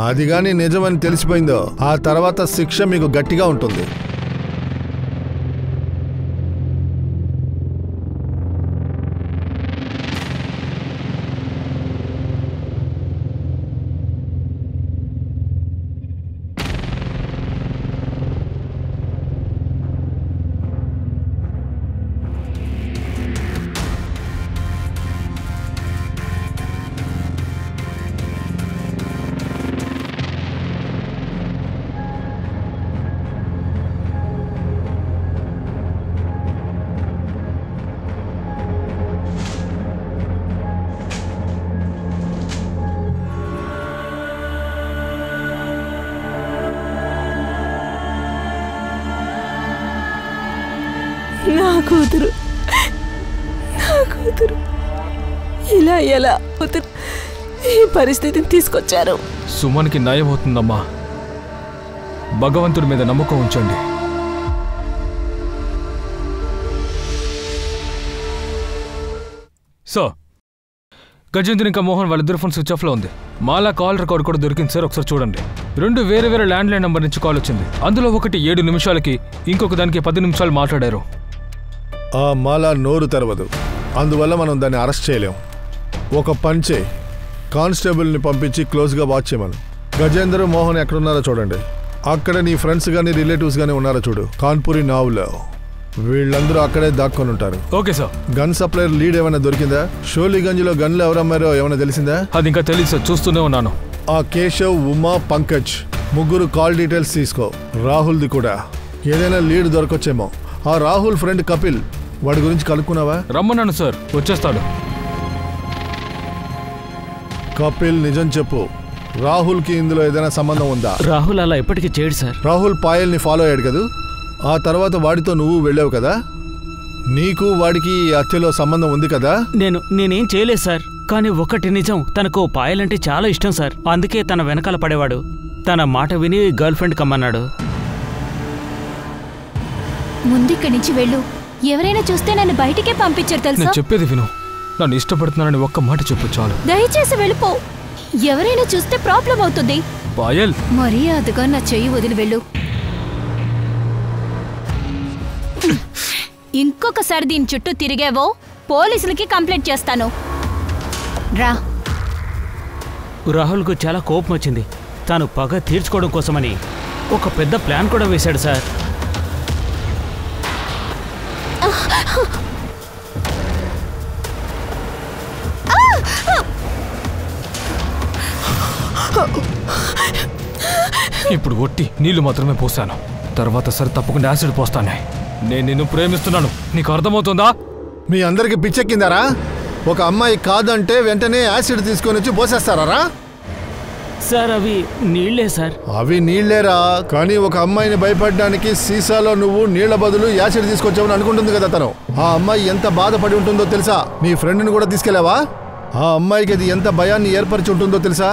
అది గాని నిజమని తెలిసిపోయిందో ఆ తర్వాత శిక్ష మీకు గట్టిగా ఉంటుంది. నా కూతురు ఇలా ఎలా కూతురు ఈ పరిస్థితిని తీసుకొచ్చారు? సుమన్కి న్యాయం అవుతుందమ్మా. భగవంతుడి మీద నమ్మకం ఉంచండి. సార్, గజేంద్ర ఇంకా మోహన్ వాళ్ళిద్దరు ఫోన్ స్విచ్ ఆఫ్లో ఉంది. మాలా కాల్ రికార్డ్ కూడా దొరికింది సార్, ఒకసారి చూడండి. 2 వేరే వేరే ల్యాండ్ లైన్ నెంబర్ నుంచి కాల్ వచ్చింది. అందులో ఒకటి 7 నిమిషాలకి, ఇంకొక దానికి 10 నిమిషాలు మాట్లాడారు. ఆ మాలా నోరు తెరవదు, అందువల్ల మనం దాన్ని అరెస్ట్ చేయలేం. ఒక పని చేయి, కానిస్టేబుల్ని పంపించి క్లోజ్గా వాచ్ చేయమను. గజేంద్ర మోహన్ ఎక్కడున్నారో చూడండి. అక్కడ నీ ఫ్రెండ్స్ కానీ రిలేటివ్స్ కానీ ఉన్నారో చూడు. కాన్పూరి నావులో వీళ్ళందరూ అక్కడే దాక్కొని ఉంటారు. Okay sir. Gun supplier lead ఏమైనా దొరికిందా? షోలీగంజ్లో గన్లు ఎవరమ్మారో ఏమైనా తెలిసిందా? అది ఇంకా తెలియదు సార్, చూస్తూనే ఉన్నాను. ఆ కేశవ్, ఉమా, పంకజ్ 3 కాల్ డీటెయిల్స్ తీసుకో. రాహుల్ది కూడా ఏదైనా లీడ్ దొరకొచ్చేమో. ఆ రాహుల్ ఫ్రెండ్ కపిల్, వాడి గురించి కనుక్కున్నావా? రమ్మన్నాను సార్, వచ్చేస్తాడు. కపిల్ నిజం చెప్పు, రాహుల్కి ఇందులో ఏదైనా సంబంధం ఉందా? రాహుల్ అలా ఎప్పటికీ చేయడు సార్. రాహుల్ పాయల్ని ఫాలో అయ్యాడు కదా, ఆ తర్వాత వాడితో నువ్వు వెళ్ళావు కదా. నీకు వాడికి ఈ హత్యలో సంబంధం ఉంది కదా? నేనేం చేయలేదు సార్. కానీ ఒకటి నిజం, తనకు పాయలంటే చాలా ఇష్టం సార్. అందుకే తన వెనకాల పడేవాడు. తన మాట విని గర్ల్ ఫ్రెండ్ కమ్మన్నాడు. ముందిక్కడి నుంచి వెళ్ళు. ఎవరైనా చూస్తే నన్ను బయటికే పంపించారు తెలుసా? నేను చెప్పేది విను. నన్ను ఇష్టపడుతున్నానని ఒక్క మాట చెప్పు చాలు. దయచేసి వెళ్ళిపో. ఎవరైనా చూస్తే ప్రాబ్లం అవుతుంది. పాయల్, మర్యాదగా నా చెయ్యి వదిలి వెళ్ళు. ఇంకొకసారి దీని చుట్టూ తిరిగావో పోలీసులకి కంప్లైంట్ చేస్తాను. రా. రాహుల్కు చాలా కోపం వచ్చింది. తాను పగ తీర్చుకోవడం కోసమని ఒక పెద్ద ప్లాన్ కూడా వేశాడు సార్. ఇప్పుడు ఒట్టి నీళ్లు మాత్రమే పోసాను. తర్వాత సరే తప్పకుండా యాసిడ్ పోస్తానే. నేను నిన్ను ప్రేమిస్తున్నాను, నీకు అర్థమవుతుందా? మీ అందరికి పిచ్చెక్కిందారా? ఒక అమ్మాయి కాదంటే వెంటనే యాసిడ్ తీసుకొని వచ్చి పోసేస్తారా? సార్ అవి నీళ్లే సార్. అవి నీళ్లేరా, కానీ ఒక అమ్మాయిని భయపడడానికి సీసాలో నువ్వు నీళ్ల బదులు యాసిడ్ తీసుకొచ్చావని అనుకుంటుంది కదా తను. ఆ అమ్మాయి ఎంత బాధపడి ఉంటుందో తెలుసా? నీ ఫ్రెండ్ని కూడా తీసుకెళ్లావా? ఆ అమ్మాయికి అది ఎంత భయాన్ని ఏర్పరిచి ఉంటుందో తెలుసా?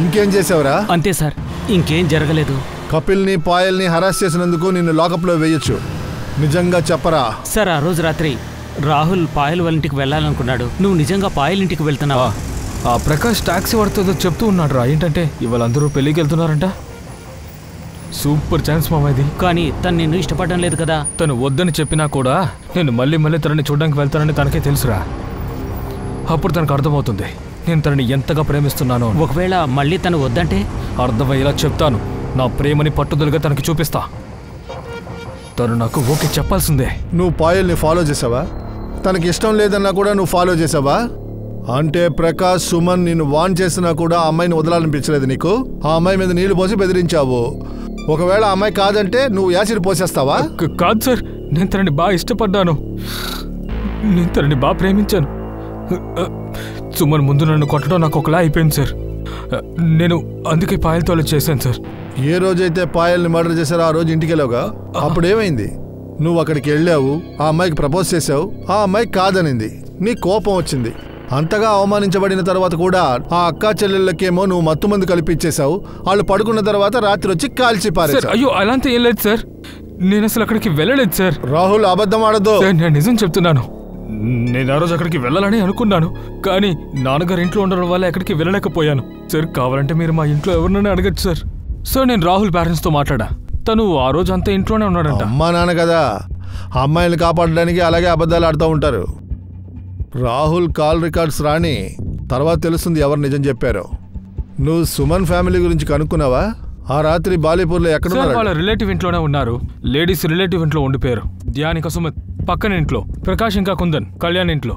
ఇంకేం చేసావురా? అంతే సార్, ఇంకేం జరగలేదు. కపిల్ని, పాయల్ని హరాస్ చేసినందుకు నిన్ను లాకప్లో వేయొచ్చు. నిజంగా చెప్పరా? సార్ ఆ రోజు రాత్రి రాహుల్ పాయల్ వాళ్ళ ఇంటికి వెళ్ళాలనుకున్నాడు. నువ్వు నిజంగా పాయల్ ఇంటికి వెళ్తున్నావా? ఆ ప్రకాష్ టాక్సీ వాడితో చెప్తూ ఉన్నాడు రా. ఏంటంటే ఇవాళ అందరూ పెళ్ళికి వెళ్తున్నారంట. సూపర్ ఛాన్స్ మామ ఇది. కానీ తను నిన్ను ఇష్టపడడం లేదు కదా. తను వద్దని చెప్పినా కూడా నేను మళ్ళీ మళ్ళీ తనని చూడడానికి వెళ్తానని తనకే తెలుసురా. అప్పుడు తనకు అర్థమవుతుంది నేను తనని ఎంతగా ప్రేమిస్తున్నానో. ఒకవేళ మళ్ళీ తను వద్దంటే? అర్థమయ్యేలా చెప్తాను. నా ప్రేమని పట్టుదలగా తనకి చూపిస్తా. తను నాకు ఓకే చెప్పాల్సిందే. నువ్వు పాయల్ని ఫాలో చేసావా? తనకి ఇష్టం లేదన్నా కూడా నువ్వు ఫాలో చేసావా? అంటే ప్రకాష్ సుమన్ నిన్ను వాన్ చేసినా కూడా ఆ అమ్మాయిని వదలాలనిపించలేదు నీకు. ఆ అమ్మాయి మీద నీళ్లు పోసి బెదిరించావు. ఒకవేళ ఆ అమ్మాయి కాదంటే నువ్వు యాసిడ్ పోసేస్తావా? కాదు సార్, నేను తనని బాగా ఇష్టపడ్డాను. నేను తనని బాగా ప్రేమించాను. సుమన్ ముందు నన్ను కొట్టడం నాకు ఒకలా అయిపోయింది సార్. నేను అందుకే పాయల్తో అలా చేశాను సార్. ఏ రోజైతే పాయల్ని మర్డర్ చేశారో ఆ రోజు ఇంటికి వెళ్ళావుగా. అప్పుడేమైంది? నువ్వు అక్కడికి వెళ్ళావు, ఆ అమ్మాయికి ప్రపోజ్ చేసావు, ఆ అమ్మాయి కాదనింది, నీ కోపం వచ్చింది. అంతగా అవమానించబడిన తర్వాత కూడా ఆ అక్కా చెల్లెళ్ళకేమో నువ్వు మత్తు మందు కలిపిచ్చేసావు. వాళ్ళు పడుకున్న తర్వాత రాత్రి వచ్చి కాల్చి పారేశావు. అయ్యో అలాంటి ఏం లేదు సార్, నేను అసలు అక్కడికి వెళ్ళలేదు సార్. రాహుల్ అబద్ధం ఆడద్దు. నేను నిజం చెప్తున్నాను. నేను ఆ రోజు అక్కడికి వెళ్ళాలని అనుకున్నాను, కానీ నాన్నగారు ఇంట్లో ఉండడం వల్ల ఎక్కడికి వెళ్ళలేకపోయాను సార్. కావాలంటే మీరు మా ఇంట్లో ఎవరినైనా అడగచ్చు సార్. సార్ నేను రాహుల్ పేరెంట్స్తో మాట్లాడా. తను ఆ రోజు అంతా ఇంట్లోనే ఉన్నాడంట. అమ్మా నాన్న కదా, అమ్మాయిని కాపాడడానికి అలాగే అబద్ధాలు ఆడుతూ ఉంటారు. రాహుల్ కాల్ రికార్డ్స్ రాని తర్వాత తెలుస్తుంది ఎవరు నిజం చెప్పారో. నువ్వు సుమన్ ఫ్యామిలీ గురించి కనుక్కున్నావా? ఆ రాత్రి బాలీపూర్లో ఎక్కడ? వాళ్ళ రిలేటివ్ ఇంట్లోనే ఉన్నారు. లేడీస్ రిలేటివ్ ఇంట్లో ఉండిపోయారు. ధ్యానిక సుమిత్ పక్కన ఇంట్లో, ప్రకాష్ ఇంకా కుందన్ కళ్యాణ్ ఇంట్లో.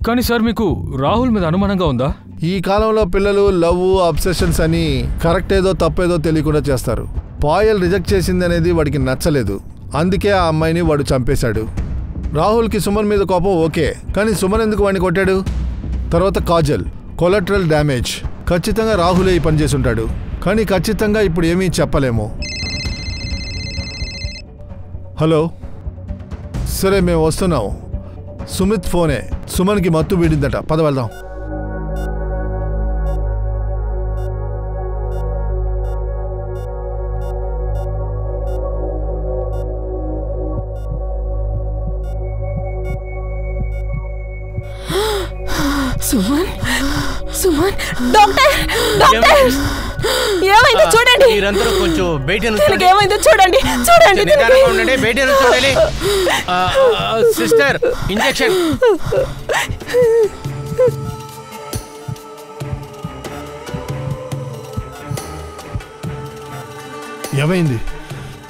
కానీ సార్ మీకు రాహుల్ మీద అనుమానంగా ఉందా? ఈ కాలంలో పిల్లలు లవ్ అబ్సెషన్స్ అని కరెక్ట్ ఏదో తప్పేదో తెలియకుండా చేస్తారు. పాయల్ రిజెక్ట్ చేసింది అనేది వాడికి నచ్చలేదు, అందుకే ఆ అమ్మాయిని వాడు చంపేశాడు. రాహుల్కి సుమన్ మీద కోపం ఓకే, కానీ సుమన్ ఎందుకు వాడిని కొట్టాడు? తర్వాత కాజల్, కొలెటరల్ డ్యామేజ్. ఖచ్చితంగా రాహులే ఈ పని చేసి ఉంటాడు, కానీ ఖచ్చితంగా ఇప్పుడు ఏమీ చెప్పలేము. హలో, సరే మేము వస్తున్నాం. సుమిత్ ఫోనే. సుమన్కి మత్తు వీడిందట, పద వెళ్దాం. సుమన్, సుమన్, డాక్టర్, డాక్టర్, ఏమైందో చూడండి. మీరందరూ కొంచెం బయట ఏమైందో చూడండి, చూడండి. బయట చూడాలి. Sister, injection. ఏమైంది?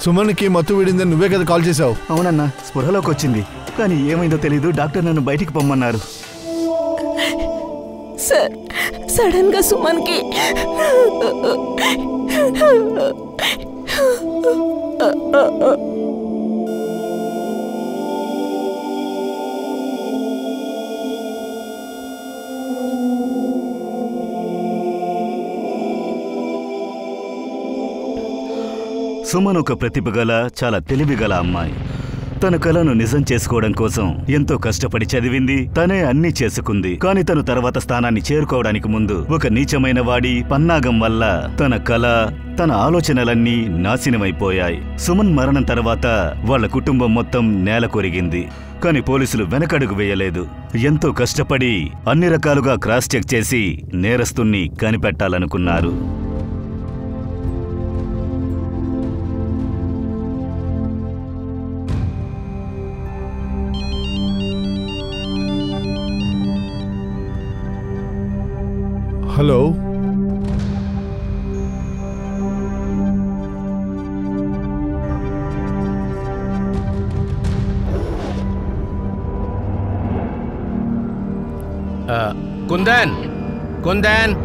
సుమన్కి మత్తు వీడిందని నువ్వే కదా కాల్ చేసావు? అవునన్నా, స్పృహలోకి వచ్చింది, కానీ ఏమైందో తెలీదు. డాక్టర్ నన్ను బయటికి పొమ్మన్నారు. సార్, సడన్ గా సుమన్కి సుమన్ ఒక ప్రతిభగల, చాలా తెలివిగల అమ్మాయి. తన కలను నిజం చేసుకోవడం కోసం ఎంతో కష్టపడి చదివింది, తనే అన్నీ చేసుకుంది. కానీ తను తర్వాత స్థానాన్ని చేరుకోవడానికి ముందు ఒక నీచమైన వాడి పన్నాగం వల్ల తన కళ, తన ఆలోచనలన్నీ నాశనమైపోయాయి. సుమన్ మరణం తర్వాత వాళ్ళ కుటుంబం మొత్తం నేల కొరిగింది. కానీ పోలీసులు వెనకడుగు వేయలేదు. ఎంతో కష్టపడి అన్ని రకాలుగా క్రాస్ చెక్ చేసి నేరస్తుణ్ణి కనిపెట్టాలనుకున్నారు. హలో, కుందన్, కుందన్,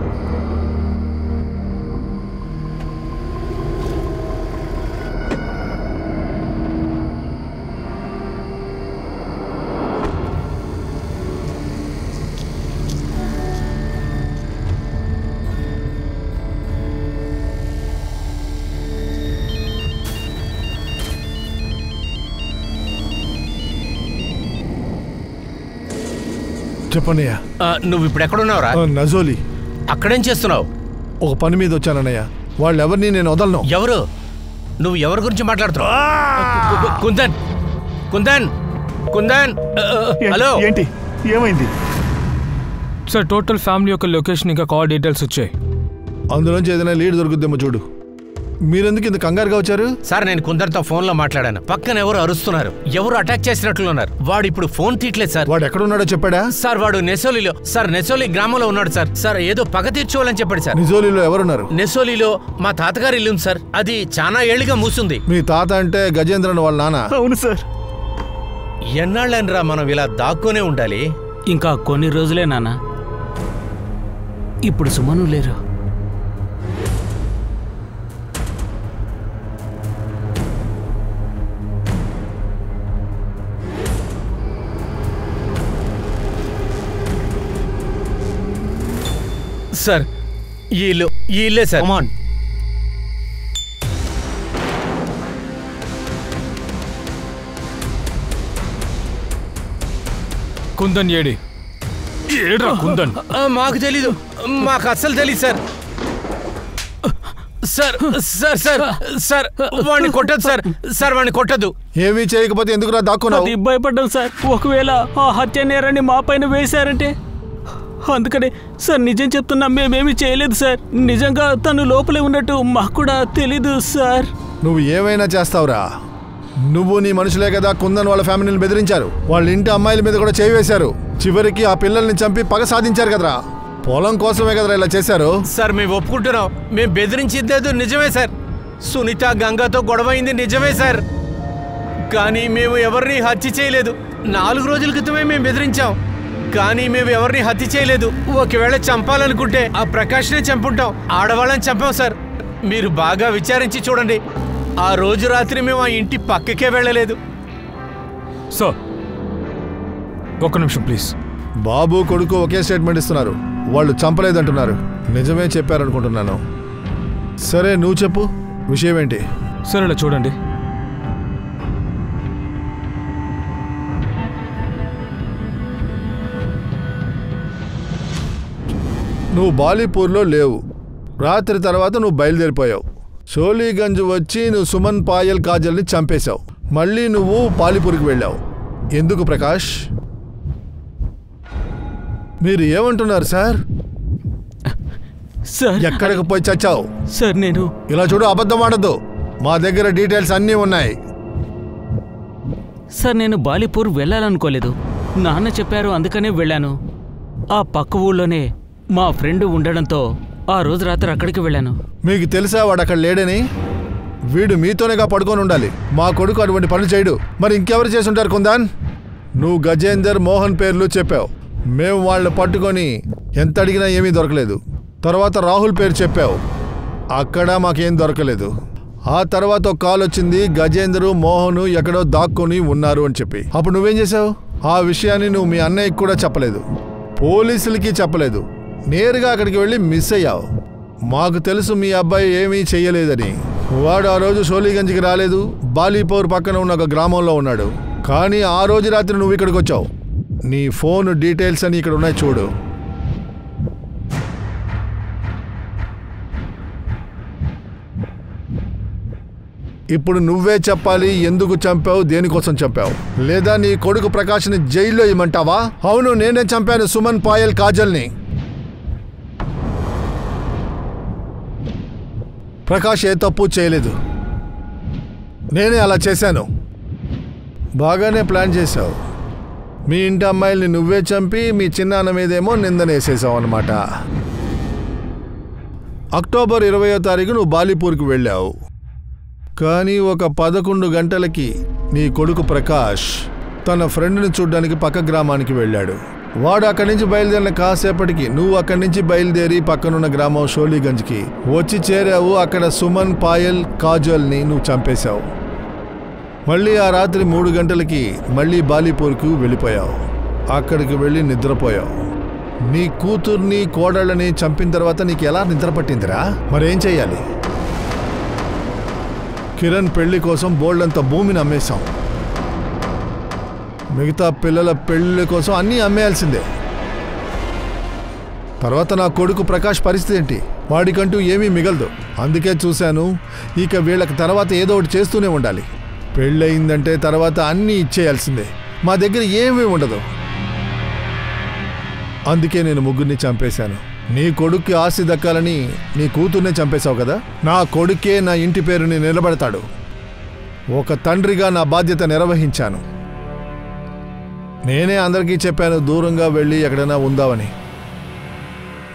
చెప్పన్నయ్య. నువ్వు ఇప్పుడు ఎక్కడున్నావురా? నజోలి. అక్కడేం చేస్తున్నావు? ఒక పని మీద వచ్చానన్నయ్య. వాళ్ళు ఎవరిని నేను వదలను. ఎవరు? నువ్వు ఎవరి గురించి మాట్లాడుతున్నావు? కుందన్, కుందన్, కుందన్ హలో ఏంటి ఏమైంది? సార్ టోటల్ ఫ్యామిలీ యొక్క లొకేషన్ ఇంకా కాల్ డీటెయిల్స్ వచ్చాయి. అందులోంచి ఏదైనా లీడ్ దొరుకుద్దేమో చూడు. మీరెందుకు ఇంత కంగారుగా వచ్చారు? సార్ నేను కుందన్తో ఫోన్లో మాట్లాడాను. పక్కన ఎవరు అరుస్తున్నారు, ఎవరు అటాక్ చేసినట్లున్నారు. వాడు ఇప్పుడు ఫోన్ తీయట్లేదు సార్. వాడు ఎక్కడున్నాడో చెప్పాడా? సార్ వాడు నెసోలిలో, సార్ నెసోలి గ్రామంలో ఉన్నాడు సార్. సార్ ఏదో పగ తీర్చోవాలని చెప్పాడు సార్. నిజోలిలో ఎవరున్నారు? నెసోలిలో మా తాతగారి ఇల్లు ఉంది సార్. అది చాలా ఏళ్ళుగా మూసుంది. మీ తాత అంటే గజేంద్రన్ వాళ్ళ నాన్న? అవును సార్. ఎన్నాళ్ళనరా మనం ఇలా దాక్కునే ఉండాలి? ఇంకా కొన్ని రోజులే నాన్న. ఇప్పుడు సుమను లేరు. సార్ ఈ ఇల్లే సార్. కుందన్ ఏడ్రా కుందన్? మాకు తెలీదు, మాకు అస్సలు తెలీదు sir. Sir sir sir sir వాడిని కొట్టదు సార్. సార్ వాడిని కొట్టదు. ఏమీ చేయకపోతే ఎందుకురా దాక్కున్నావు? అది భయపడ్డాం సార్. ఒకవేళ ఆ హత్య నేరాన్ని మా పైన వేశారంటే అందుకనే సార్ నిజం చెప్తున్నా, మేమేమీ చేయలేదు సార్. నిజంగా తను లోపలే ఉన్నట్టు మాకు కూడా తెలీదు సార్. నువ్వు ఏమైనా చేస్తావురా? నువ్వు నీ మనుషులే కదా కుందన్ వాళ్ళ ఫ్యామిలీని బెదిరించారు. వాళ్ళ ఇంటి అమ్మాయిల మీద కూడా చేయి వేశారు. చివరికి ఆ పిల్లల్ని చంపి పగ సాధించారు కదరా. పొలం కోసమే కదరా ఇలా చేశారు. సార్ మేము ఒప్పుకుంటున్నాం, మేము బెదిరించేది నిజమే సార్. సునీత గంగాతో గొడవైంది నిజమే సార్. కానీ మేము ఎవరిని హత్య చేయలేదు. 4 రోజుల క్రితమే మేము బెదిరించాం, కానీ మేము ఎవరిని హత్య చేయలేదు. ఒకవేళ చంపాలనుకుంటే ఆ ప్రకాష్నే చంపుంటాం. ఆడవాళ్ళని చంపాం సార్. మీరు బాగా విచారించి చూడండి. ఆ రోజు రాత్రి మేము ఆ ఇంటి పక్కకే వెళ్ళలేదు. సార్ ఒక్క నిమిషం ప్లీజ్. బాబు కొడుకు ఒకే స్టేట్మెంట్ ఇస్తున్నారు. వాళ్ళు చంపలేదంటున్నారు. నిజమే చెప్పారనుకుంటున్నాను. సరే నువ్వు చెప్పు, విషయం ఏంటి? సార్ ఇలా చూడండి. నువ్వు బాలీపూర్లో లేవు. రాత్రి తర్వాత నువ్వు బయలుదేరిపోయావు. షోలీగంజ్ వచ్చి నువ్వు సుమన్ పాయల్ కాజల్ని చంపేశావు. మళ్ళీ నువ్వు బాలీపూర్కి వెళ్ళావు. ఎందుకు ప్రకాష్? మీరు ఏమంటున్నారు సార్? సార్ ఎక్కడికి పోయి చచ్చావు? సార్ నేను ఇలా చూడు, అబద్ధం ఆడద్దు. మా దగ్గర డీటెయిల్స్ అన్నీ ఉన్నాయి. సార్ నేను బాలీపూర్ వెళ్ళాలనుకోలేదు. నాన్న చెప్పారు, అందుకనే వెళ్ళాను. ఆ పక్క ఊళ్ళోనే మా ఫ్రెండ్ ఉండడంతో ఆ రోజు రాత్రి అక్కడికి వెళ్ళాను. మీకు తెలుసా వాడు అక్కడ లేడని? వీడు మీతోనేగా పడుకొని ఉండాలి. మా కొడుకు అటువంటి పనులు చేయడు. మరి ఇంకెవరు చేసి ఉంటారు కుందన్? నువ్వు గజేందర్, మోహన్ పేర్లు చెప్పావు. మేము వాళ్ళని పట్టుకొని ఎంత అడిగినా ఏమీ దొరకలేదు. తర్వాత రాహుల్ పేరు చెప్పావు, అక్కడ మాకేం దొరకలేదు. ఆ తర్వాత ఒక కాల్ వచ్చింది, గజేందరు మోహను ఎక్కడో దాక్కుని ఉన్నారు అని చెప్పి. అప్పుడు నువ్వేం చేసావు? ఆ విషయాన్ని నువ్వు మీ అన్నయ్యకి కూడా చెప్పలేదు, పోలీసులకి చెప్పలేదు. నేరుగా అక్కడికి వెళ్ళి మిస్ అయ్యావు. మాకు తెలుసు మీ అబ్బాయి ఏమీ చెయ్యలేదని. వాడు ఆ రోజు షోలీగంజ్కి రాలేదు. బాలీపూర్ పక్కన ఉన్న ఒక గ్రామంలో ఉన్నాడు. కానీ ఆ రోజు రాత్రి నువ్వు ఇక్కడికి వచ్చావు. నీ ఫోన్ డీటెయిల్స్ అని ఇక్కడ ఉన్నాయి చూడు. ఇప్పుడు నువ్వే చెప్పాలి, ఎందుకు చంపావు, దేనికోసం చంపావు. లేదా నీ కొడుకు ప్రకాష్ని జైల్లో ఇమ్మంటావా? అవును, నేనే చంపాను సుమన్ పాయల్ కాజల్ని. ప్రకాష్ ఏ తప్పు చేయలేదు. నేనే అలా చేశాను. బాగానే ప్లాన్ చేశావు. మీ ఇంటి అమ్మాయిల్ని నువ్వే చంపి మీ చిన్నాన్న మీదేమో నిందనేసేసావు అన్నమాట. అక్టోబర్ 20వ తారీఖు నువ్వు బాలీపూర్కి వెళ్ళావు. కానీ ఒక 11 గంటలకి నీ కొడుకు ప్రకాష్ తన ఫ్రెండ్ని చూడ్డానికి పక్క గ్రామానికి వెళ్ళాడు. వాడు అక్కడి నుంచి బయలుదేరిన కాసేపటికి నువ్వు అక్కడి నుంచి బయలుదేరి పక్కనున్న గ్రామం షోలీగంజ్కి వచ్చి చేరావు. అక్కడ సుమన్ పాయల్ కాజల్ని నువ్వు చంపేశావు. మళ్ళీ ఆ రాత్రి 3 గంటలకి మళ్ళీ బాలీపూర్కు వెళ్ళిపోయావు. అక్కడికి వెళ్ళి నిద్రపోయావు. నీ కూతుర్ని కోడళ్ళని చంపిన తర్వాత నీకు ఎలా నిద్ర పట్టిందిరా? మరేం చెయ్యాలి? కిరణ్ పెళ్లి కోసం బోల్డంత భూమిని అమ్మేశాం. మిగతా పిల్లల పెళ్లి కోసం అన్నీ అమ్మేయాల్సిందే. తర్వాత నా కొడుకు ప్రకాష్ పరిస్థితి ఏంటి? వాడికంటూ ఏమీ మిగలదు. అందుకే చూశాను, ఇక వీళ్ళకి తర్వాత ఏదో ఒకటి చేస్తూనే ఉండాలి. పెళ్ళయిందంటే తర్వాత అన్నీ ఇచ్చేయాల్సిందే. మా దగ్గర ఏమీ ఉండదు. అందుకే నేను ముగ్గురిని చంపేశాను. నీ కొడుక్కి ఆస్తి దక్కాలని నీ కూతుర్నే చంపేశావు కదా. నా కొడుకే నా ఇంటి పేరుని నిలబెడతాడు. ఒక తండ్రిగా నా బాధ్యత నిర్వహించాను. నేనే అందరికీ చెప్పాను దూరంగా వెళ్ళి ఎక్కడైనా ఉందామని.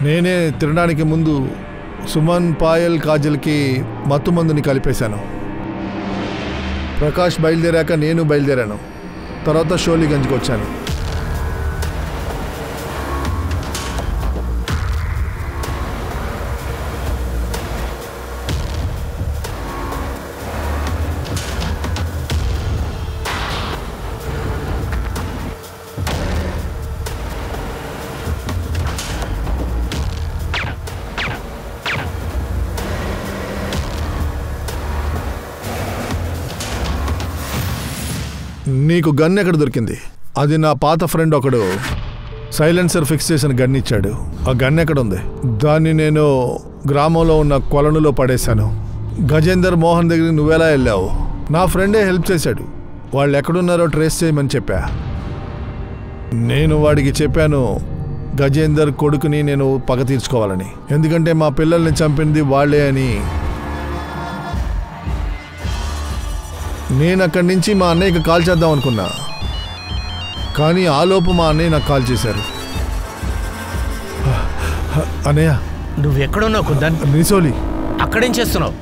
నేనే తినడానికి ముందు సుమన్, పాయల్, కాజల్కి మత్తుమందుని కలిపేశాను. ప్రకాష్ బయలుదేరాక నేను బయలుదేరాను. తర్వాత షోలీగంజ్కి వచ్చాను. నీకు గన్ ఎక్కడ దొరికింది? అది నా పాత ఫ్రెండ్ ఒకడు సైలెన్సర్ ఫిక్స్ చేసిన గన్ ఇచ్చాడు. ఆ గన్ ఎక్కడ ఉంది? దాన్ని నేను గ్రామంలో ఉన్న కొలనులో పడేశాను. గజేందర్, మోహన్ దగ్గరికి నువ్వెలా వెళ్ళావు? నా ఫ్రెండే హెల్ప్ చేశాడు. వాళ్ళు ఎక్కడున్నారో ట్రేస్ చేయమని చెప్పా. నేను వాడికి చెప్పాను గజేందర్ కొడుకుని నేను పగ తీర్చుకోవాలని. ఎందుకంటే మా పిల్లల్ని చంపింది వాళ్లే అని. నేను అక్కడి నుంచి మా అన్నయ్యకి కాల్ చేద్దాం అనుకున్నా, కానీ ఆలోపు మా అన్నయ్య నాకు కాల్ చేశారు. అన్నయ్య, నువ్వు ఎక్కడున్నావు కుందన్? నిసోలి. అక్కడేం చేస్తున్నావు?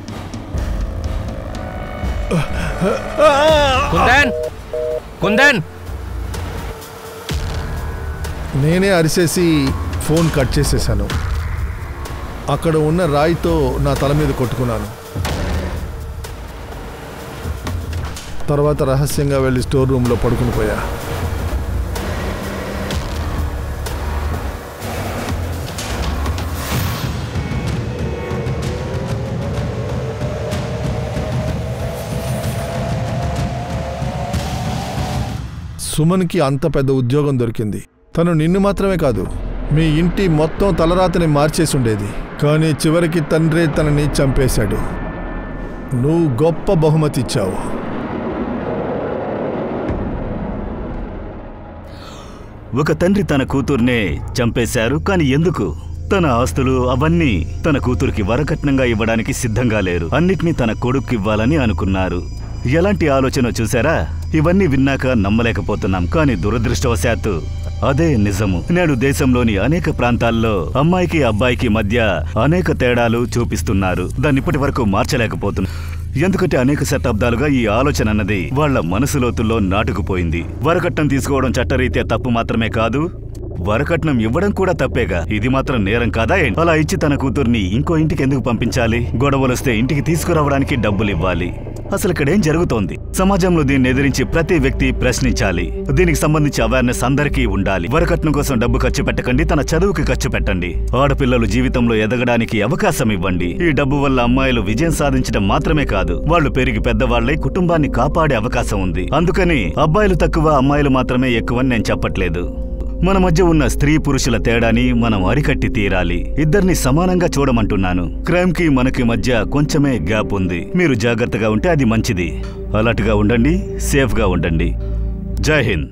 కుందన్, కుందన్! నేనే అరిసేసి ఫోన్ కట్ చేసేసాను. అక్కడ ఉన్న రాయితో నా తల మీద కొట్టుకున్నాను. తర్వాత రహస్యంగా వెళ్ళి స్టోర్ రూమ్లో పడుకుని పోయా. సుమన్కి అంత పెద్ద ఉద్యోగం దొరికింది. తను నిన్ను మాత్రమే కాదు, మీ ఇంటి మొత్తం తలరాతని మార్చేసి ఉండేది. కానీ చివరికి తండ్రే తనని చంపేశాడు. నువ్వు గొప్ప బహుమతి ఇచ్చావు. ఒక తండ్రి తన కూతుర్నే చంపేశారు. కానీ ఎందుకు? తన ఆస్తులు అవన్నీ తన కూతురికి వరకట్నంగా ఇవ్వడానికి సిద్ధంగా లేరు. అన్నిటినీ తన కొడుక్కి ఇవ్వాలని అనుకున్నారు. ఎలాంటి ఆలోచన చూసారా? ఇవన్నీ విన్నాక నమ్మలేకపోతున్నాం. కానీ దురదృష్టవశాత్తు అదే నిజము. నేడు దేశంలోని అనేక ప్రాంతాల్లో అమ్మాయికి అబ్బాయికి మధ్య అనేక తేడాలు చూపిస్తున్నారు. దాన్ని ఇప్పటి వరకు మార్చలేకపోతున్నారు. ఎందుకంటే అనేక శతాబ్దాలుగా ఈ ఆలోచన అన్నది వాళ్ల మనసులోతుల్లో నాటుకుపోయింది. వరకట్నం తీసుకోవడం చట్టరీత్యా తప్పు మాత్రమే కాదు, వరకట్నం ఇవ్వడం కూడా తప్పేగా. ఇది మాత్రం నేరం కాదా? అలా ఇచ్చి తన కూతుర్ని ఇంకో ఇంటికి ఎందుకు పంపించాలి? గొడవలొస్తే ఇంటికి తీసుకురావడానికి డబ్బులు ఇవ్వాలి. అసలు ఇక్కడేం జరుగుతోంది? సమాజంలో దీన్ని ఎదిరించి ప్రతి వ్యక్తి ప్రశ్నించాలి. దీనికి సంబంధించి అవేర్నెస్ అందరికీ ఉండాలి. వరకట్నం కోసం డబ్బు ఖర్చు పెట్టకండి, తన చదువుకి ఖర్చు పెట్టండి. ఆడపిల్లలు జీవితంలో ఎదగడానికి అవకాశం ఇవ్వండి. ఈ డబ్బు వల్ల అమ్మాయిలు విజయం సాధించడం మాత్రమే కాదు, వాళ్ళు పెరిగి పెద్దవాళ్లై కుటుంబాన్ని కాపాడే అవకాశం ఉంది. అందుకని అబ్బాయిలు తక్కువ, అమ్మాయిలు మాత్రమే ఎక్కువని నేను చెప్పట్లేదు. మన మధ్య ఉన్న స్త్రీ పురుషుల తేడాని మనం అరికట్టి తీరాలి. ఇద్దరిని సమానంగా చూడమంటున్నాను. క్రైమ్ కి మనకి మధ్య కొంచెమే గ్యాప్ ఉంది. మీరు జాగ్రత్తగా ఉంటే అది మంచిది. అలర్ట్గా ఉండండి, సేఫ్గా ఉండండి. జై హింద్.